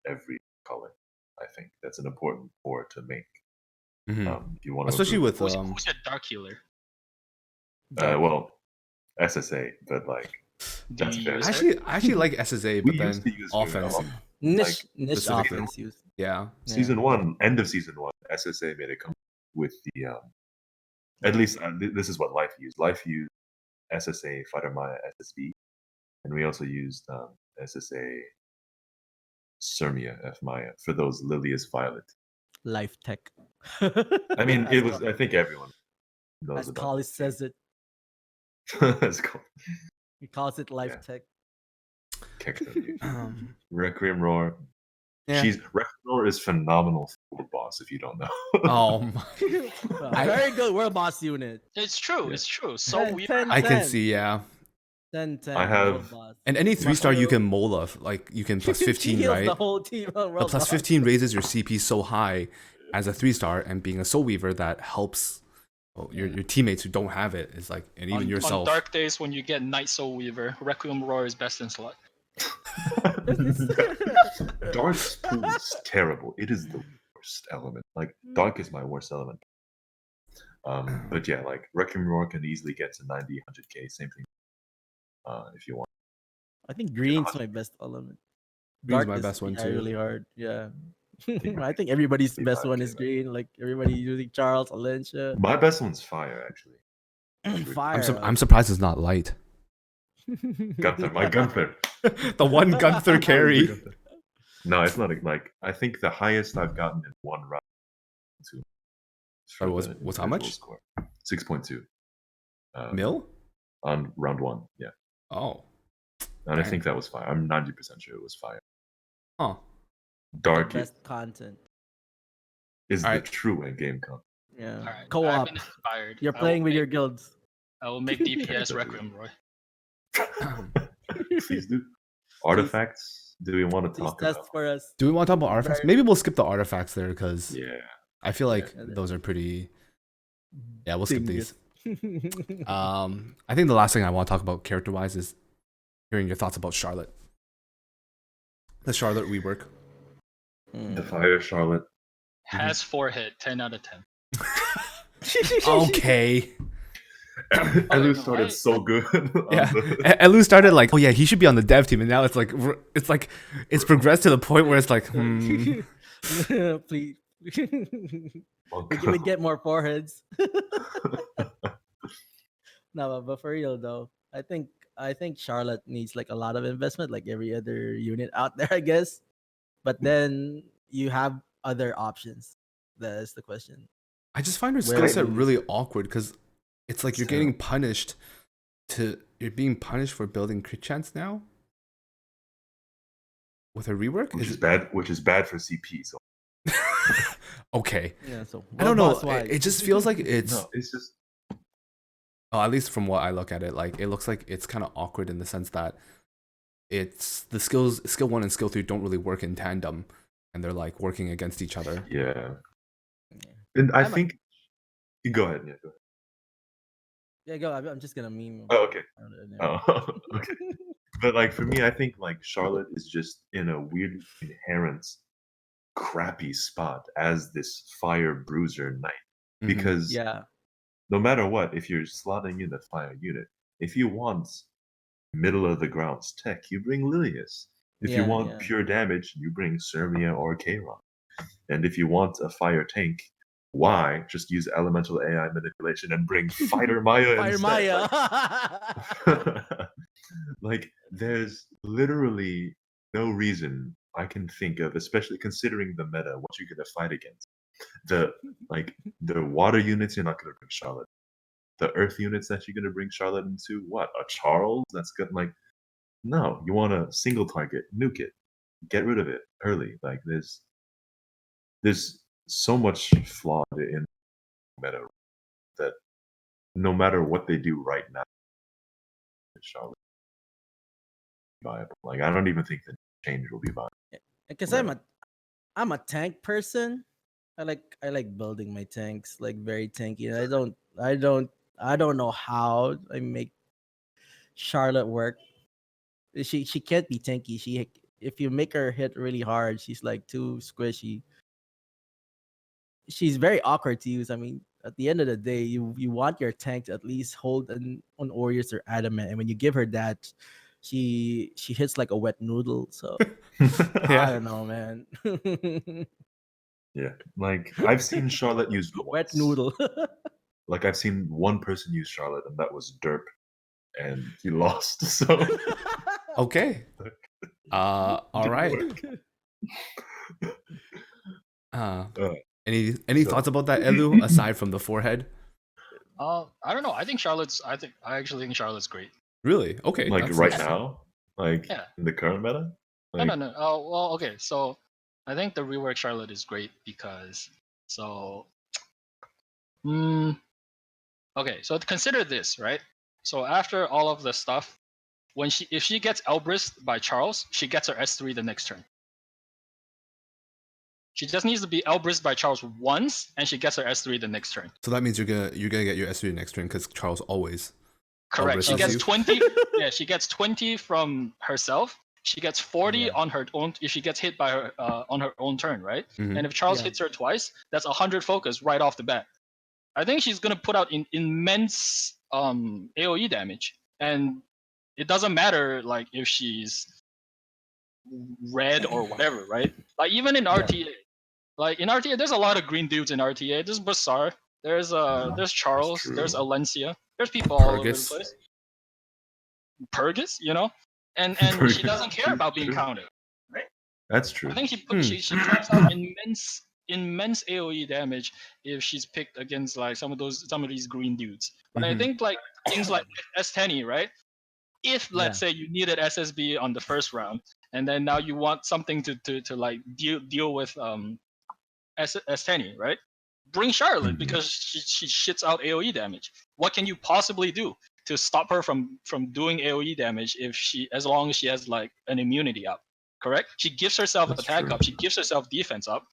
every color. I think that's an important core to make. If you want to Especially improve. with Who's your dark healer? Well, SSA, but like Do that's you fair. use her? I actually like SSA, We but used then to use her offense. like Niche specifically. offense use. Yeah. season one, end of season one, SSA made a comeback with the at least this is what Life used. Life used SSA Fighter Maya SSB, and we also used SSA Cermia F Maya for those Lilius Violet. Life tech. I mean, As it was. I think everyone knows as about Collis that. says it. It's called He calls it life Yeah. tech. Requiem Roar. Yeah. Requiem Roar is phenomenal field boss if you don't know. Oh my. Very good world boss unit. It's true. Yeah. It's true. So 10, weird. 10, I can 10. see, yeah. 10, 10 I have- world boss. And any 3-star you Muscle. can mola, like you can plus 15, He heals right? the whole team on The world plus boss. 15 raises your CP so high as a 3-star, and being a Soul Weaver that helps your teammates who don't have it is like, and even On yourself. dark days when you get Night Soul Weaver, Requiem Roar is best in slot. Dark's pool is terrible. It is the worst element. Like Dark is my worst element. But yeah, like Requiem Roar can easily get to 90, 100k. Same thing. If you want. I think green's my best element. Green's Dark my is best one, too. really hard. Yeah. I think everybody's best one is 55K, green. Like everybody using Charles, Alencia. My best one's Fire, actually. Fire. I'm surprised it's not light. Gunther, my Gunther. The one Gunther carry. No, it's not like I think the highest I've gotten in one round. Sorry, what's how much? Score. 6.2. Mil? On round one, yeah. Oh. And I Dang. think that was Fire. I'm 90% sure it was Fire. Huh. Dark Best content. is the Alright. true end game content. Yeah. All right. Co-op. I've been inspired. You're I playing will with your make- guilds. I will make DPS Requiem Roar. Please do. Artifacts? Do we want to Please talk test about? for us. Do we want to talk about artifacts? Very- Maybe we'll skip the artifacts there because Yeah. I feel like Yeah. those are pretty. Yeah, we'll skip these. Dingus. I think the last thing I want to talk about character-wise is hearing your thoughts about Charlotte. The Charlotte rework. The Fire Charlotte. Has 4 hit, 10 out of 10. Okay. Elu no, started so good. on Yeah. the- Elu started like, oh yeah, he should be on the dev team, and now it's like it's progressed to the point where it's like, Please. Oh, we get more foreheads. No, but for real though, I think Charlotte needs like a lot of investment, like every other unit out there, I guess. But then you have other options. That's the question. I just find her Where skill set is- really awkward because it's like you're getting So- punished you're being punished for building crit chance now with her rework. which is bad. Which is bad for CP. So Okay. Yeah, so I don't know. world boss wise. It just feels like it's. no, it's just At least from what I look at it, like it looks like it's kind of awkward in the sense that it's the skill 1 and skill 3 don't really work in tandem, and they're like working against each other. yeah. And I I'm a- think you go ahead. Yeah, go ahead. Yeah, go. I'm just gonna meme. Oh, okay. Oh. Oh, okay. But like for me, I think like Charlotte is just in a weird inherent crappy spot as this fire bruiser knight Mhm. because Yeah. no matter what, if you're slotting in a fire unit, if you want middle of the grounds tech, you bring Lilius. If you Yeah, want yeah. pure damage, you bring Cermia or Kron. And if you want a fire tank, why just use elemental AI manipulation and bring Fighter Maya Fire instead? Maya. Like, like, there's literally no reason I can think of, especially considering the meta, what you're gonna fight against. The water units you're not gonna bring Charlotte. The earth units that you're gonna bring Charlotte into, what? A Charles? That's good. Like, no, you want a single target, nuke it, get rid of it early. Like, there's so much flawed in meta that no matter what they do right now, Charlotte is viable. Like, I don't even think the change will be viable. Because Yeah. I'm a tank person. I like building my tanks like very tanky. And I don't know how I make Charlotte work. She can't be tanky. If you make her hit really hard, she's like too squishy. she's very awkward to use. I mean, at the end of the day, you want your tank to at least hold on Aureus or Adamant, and when you give her that, she hits like a wet noodle. So I don't know, man. Yeah, like I've seen Charlotte used Wet once. noodle. Like I've seen one person use Charlotte, and that was Derp, and he lost. So Okay. All didn't right. work. Any so- thoughts about that, Elu, aside from the forehead? I don't know. I actually think Charlotte's great. Really? Okay. Like that's right interesting. now, like Yeah. in the current meta. Like, No. Oh, well, okay. So I think the rework Charlotte is great because okay. So consider this, right? So after all of the stuff, if she gets Elbrist by Charles, she gets her S3 the next turn. She just needs to be Elbrist by Charles once, and she gets her S3 the next turn. So that means you're gonna get your S3 next turn because Charles always. Correct. Elbrist She is gets you? 20. Yeah, she gets 20 from herself. She gets 40 Yeah. on her own if she gets hit by her on her own turn, right? Mhm. And if Charles Yeah. hits her twice, that's 100 focus right off the bat. I think she's gonna put out immense AOE damage, and it doesn't matter like if she's red or whatever, right? Like even in RTA, there's a lot of green dudes in RTA. There's Bassar, there's Charles, true. there's Alencia, there's people all over the Purgus. place. Purgus, and Purgus, she doesn't care about being true. counted. That's true. I think she cracks out immense AOE damage if she's picked against like some of these green dudes. But I Mhm. think like things like S10, right? If let's say you needed SSB on the first round, and then now you want something to like deal with S10, right? Bring Charlotte Mhm. because she shits out AOE damage. What can you possibly do to stop her from doing AOE damage as long as she has like an immunity up? Correct? She gives herself That's attack true. up. She gives herself defense up.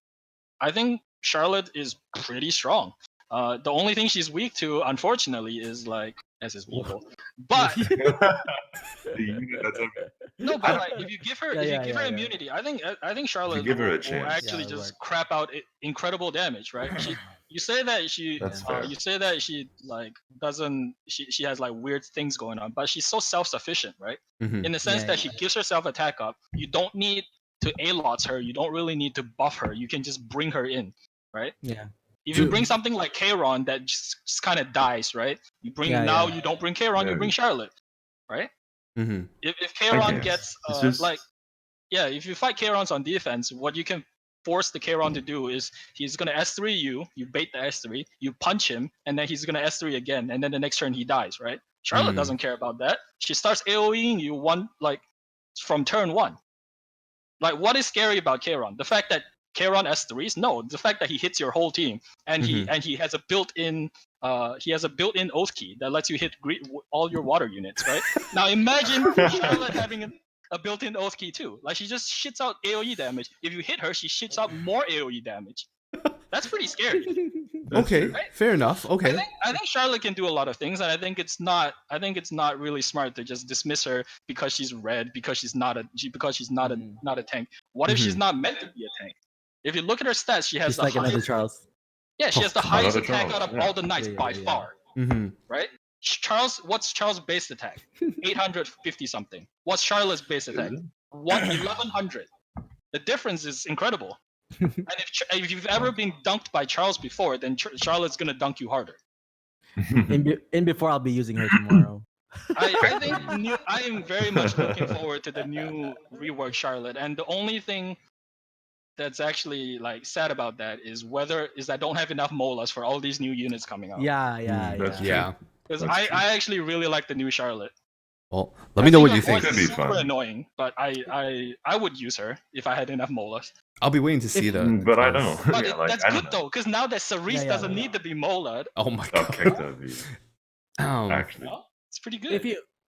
I think Charlotte is pretty strong. The only thing she's weak to, unfortunately, is like SS people. But The unit that's everything. no, but like if you give her Yeah. immunity, I think Charlotte give her a will chance. actually Yeah, it just works. crap out incredible damage, right? You say that That's fair. you say that she like doesn't she has like weird things going on, but she's so self-sufficient, right? Mhm. In the sense Yeah, that she gives herself attack up. You don't need to A-lots her. You don't really need to buff her. You can just bring her in, right? Yeah. If you Dude. bring something like Kayron that just kind of dies, right? You bring Yeah, now yeah. you don't bring Kayron, you Yeah. bring Charlotte, right? Mhm. If Kayron guess. gets It's just- if you fight Kayrons on defense, what you can force the Kayron to do is he's gonna S3 you bait the S3, you punch him, and then he's gonna S3 again, and then the next turn he dies, right? Charlotte doesn't care about that. She starts AoEing you from turn one. Like, what is scary about Kayron? The fact that Kayron S3s? No, the fact that he hits your whole team, and he has a built-in oath key that lets you hit all your water units, right? Now imagine Charlotte having a built-in oath key too. Like she just shits out AoE damage. If you hit her, she shits out more AoE damage. That's pretty scary. Okay, Right? fair enough. Okay. I think Charlotte can do a lot of things, and I think it's not really smart to just dismiss her because she's red, because she's not a tank. What if she's not meant to be a tank? If you look at her stats, she has She's like another Charles. Yeah, she has the highest Another attack Charles, out of yeah. all the knights by Yeah. far. Mhm. Right? What's Charles' base attack? 850 something. What's Charlotte's base attack? 1100. The difference is incredible. And if you've ever been dunked by Charles before, then Charlotte's gonna dunk you harder. In before I'll be using her tomorrow. I am very much looking forward to the new rework Charlotte, and the only thing that's actually like sad about that is I don't have enough molas for all these new units coming out. That's Yeah. Because That's true. I actually really like the new Charlotte. Well, let me know what her you think. voice Could be is super fun. annoying, but I would use her if I had enough molas. I'll be waiting to see the. But I don't. But Yeah, like, that's I don't good know. though, because now that Cerise Yeah. doesn't need to be molad, Oh my Oh, god. Kebatu, actually. it's pretty good.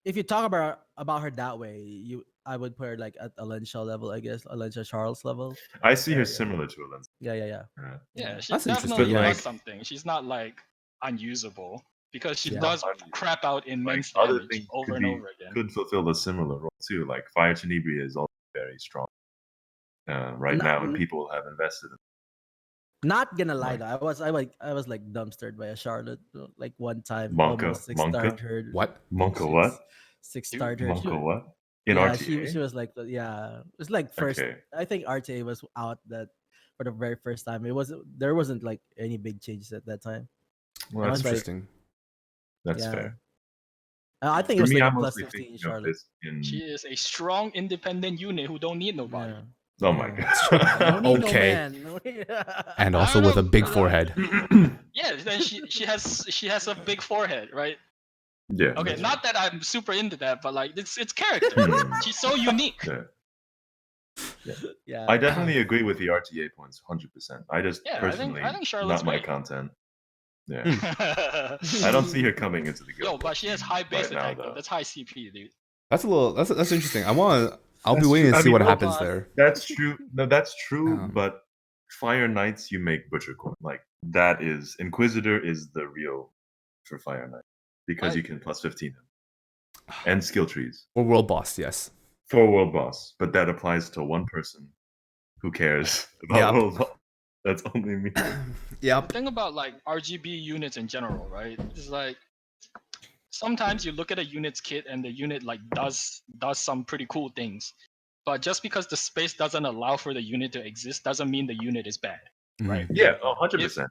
If you talk about her that way, I would put her like at Alencia level, I guess, Alencia Charles level. I see her Yeah. similar to Elen. Yeah. Yeah, she That's definitely interesting. But, does like- something. She's not like unusable because she Yeah. does crap out immense Like, other damage things over and over again. could fulfill a similar role too. Like Fire Tenebria is also very strong right No- now, and people have invested in. Not gonna lie Like- though, I was like dumpstered by a Charlotte like one time, Monka, almost Monka? starred her. What? Monka what? Six Dude, starred her. Monka what? In Yeah, RTA? she was like it was like first. Okay. I think RTA was out that for the very first time. There wasn't like any big changes at that time. Well, I that's was like, Interesting. That's yeah. fair. I think it For was me, like a I'm plus mostly 15 thinking of Charlotte. this in. She is a strong, independent unit who don't need nobody. Yeah. Oh my No god. need Okay. no man. And I also don't with a know, big but, forehead. Yeah, then she has a big forehead, right? Yeah. Okay, that's not that I'm super into that, but like it's character. Hmm. She's so unique. Yeah. Yeah. I definitely agree with the RTA points, 100%. I just Yeah, personally, I think Charlotte's not my great. content. Yeah. Hmm. I don't see her coming into the guild. Yo, but she has high base right now, attack though. though. That's high CP, dude. That's interesting. I'll be That's waiting true. to I see mean, what no happens boss. there. That's true. No, that's true. Um, But Fire Knights, you make Butcher Coin. Like that is Inquisitor is the real for Fire Knight because you can plus 15 him and skill trees Or world boss, yes. for World Boss. But that applies to one person who cares about Yep. World Boss. That's only me. The Yep. thing about like RGB units in general, right? Is like sometimes you look at a unit's kit and the unit like does some pretty cool things. But just because the space doesn't allow for the unit to exist doesn't mean the unit is bad, right? Yeah, 100%.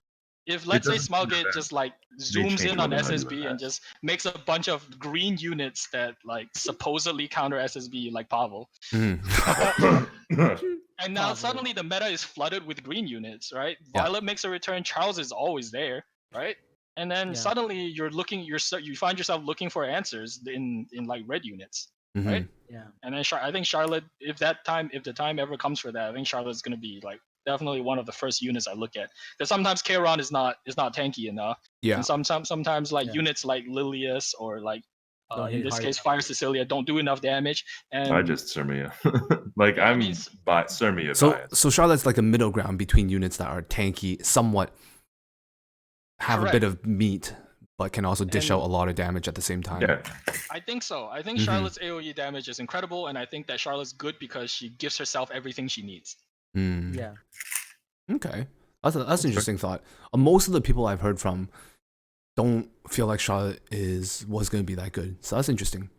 If let's say doesn't mean they're Smougate bad. just like They zooms change in on whether or not you SSB and invest. just makes a bunch of green units that like supposedly counter SSB like Pavel, and now Pavel. suddenly the meta is flooded with green units, right? Yeah. Violet makes a return, Charles is always there, right? And then Yeah. suddenly you find yourself looking for answers in like red units, right? Yeah. And then I think Charlotte, if the time ever comes for that, I think Charlotte's gonna be like definitely one of the first units I look at. Because sometimes Kayron is not tanky enough, Yeah. and sometimes like Yeah. units like Lilius or like Don't in hit this hard case enough. Fire Cecilia don't do enough damage. And I just Surmia. Like Yeah, I I'm mean, Surmia So biased. so Charlotte's like a middle ground between units that are tanky, somewhat have a bit Correct. of meat, but can also dish And- out a lot of damage at the same time. Yeah. I think so. I think Mhm. Charlotte's AoE damage is incredible, and I think that Charlotte's good because she gives herself everything she needs. Mm. Yeah. Okay. That's an fair. interesting thought. Most of the people I've heard from don't feel like Charlotte was going to be that good. So that's interesting.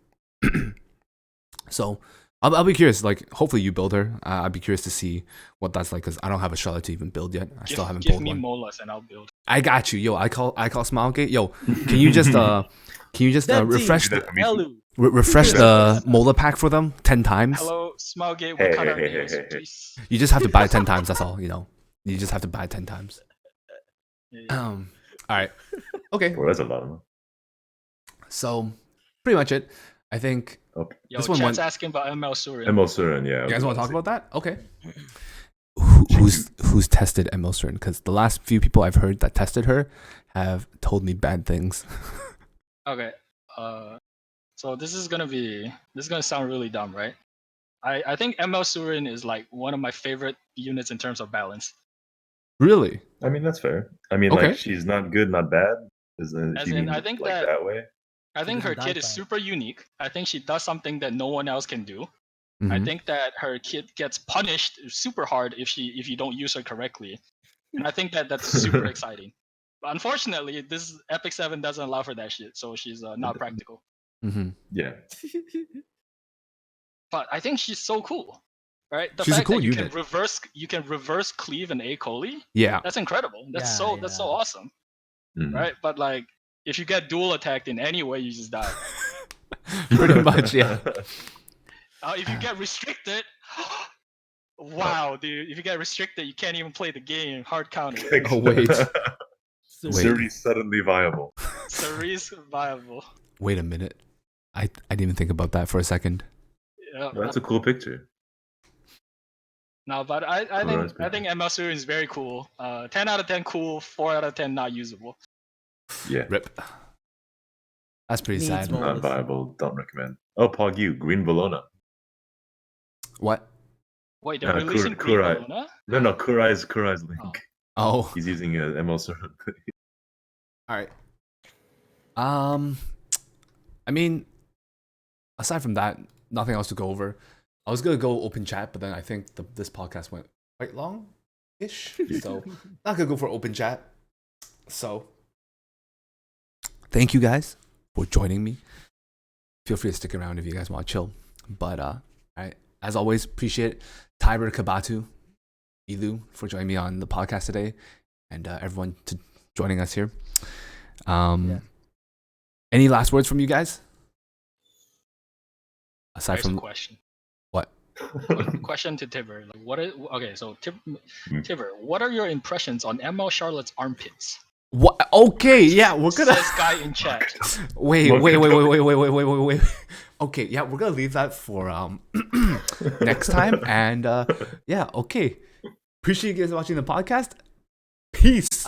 So I'll be curious. Like, hopefully you build her. I'd be curious to see what that's like because I don't have a Charlotte to even build yet. I still haven't Give pulled me one. Molas and I'll build. I got you, yo. I call Smilegate, yo. Can you just Dead refresh team. Do that for me. Elu. refresh the Mola pack for them 10 times? Hello, Smougate. Hey, What kind hey, of hey, hey, nails, hey, hey. please? You just have to buy it 10 times. That's all. You just have to buy it 10 times. Yeah. All right. Okay. Well, that's a lot of them. So pretty much it. I think Okay. Yo, this one chat's went. asking about ML Surin. ML Surin, yeah. You guys want to talk about that? Okay. Shoot. Who's tested ML Stern? Because the last few people I've heard that tested her have told me bad things. Okay. So this is gonna sound really dumb, right? I think ML Surin is like one of my favorite units in terms of balance. Really? I mean, that's fair. I mean, Okay. like, she's not good, not bad. Is that, As if you in, mean I think like that way? I think her doesn't kit die is fast. super unique. I think she does something that no one else can do. I Mhm. think that her kit gets punished super hard if you don't use her correctly, and I think that that's super exciting. But unfortunately, this Epic 7 doesn't allow for that shit, so she's not practical. Mhm. Yeah. But I think she's so cool, right? The She's a fact cool that unit. you can reverse cleave an A Coli, Yeah. that's incredible. That's Yeah, so yeah. awesome, Mhm. right? But like, if you get dual attacked in any way, you just die. Pretty much, yeah. If you get restricted, wow, dude! If you get restricted, you can't even play the game. Hard counter. Oh, wait. So- Wait. Cerise suddenly viable. Cerise viable. Wait a minute. I didn't even think about that for a second. Yeah. That's a cool picture. No, but I Cool, think ML Surin is very cool. 10 out of 10 cool. 4 out of 10 not usable. Yeah. Rip. That's pretty Needs sad. more. Not viable. Don't recommend. Oh, Pog you. Green Bologna. What? Wait, they're releasing Kurai. Green Bologna? No, Kurai's link. Oh. He's using a ML Surin. All right. I mean, aside from that, nothing else to go over. I was gonna go open chat, but then I think this podcast went quite long. ish. So not gonna go for open chat. So thank you guys for joining me. Feel free to stick around if you guys want to chill. But all right, as always, appreciate Tiber, Kebatu, Elu for joining me on the podcast today, and everyone to joining us here. Any last words from you guys? Aside There's from a question. what? Question to Tiber. Like, Tiber, what are your impressions on ML Charlotte's armpits? What? Okay, yeah, we're gonna. Says guy in chat. Wait. Okay, yeah, we're gonna leave that for next time, and yeah, okay. Appreciate you guys watching the podcast. Peace.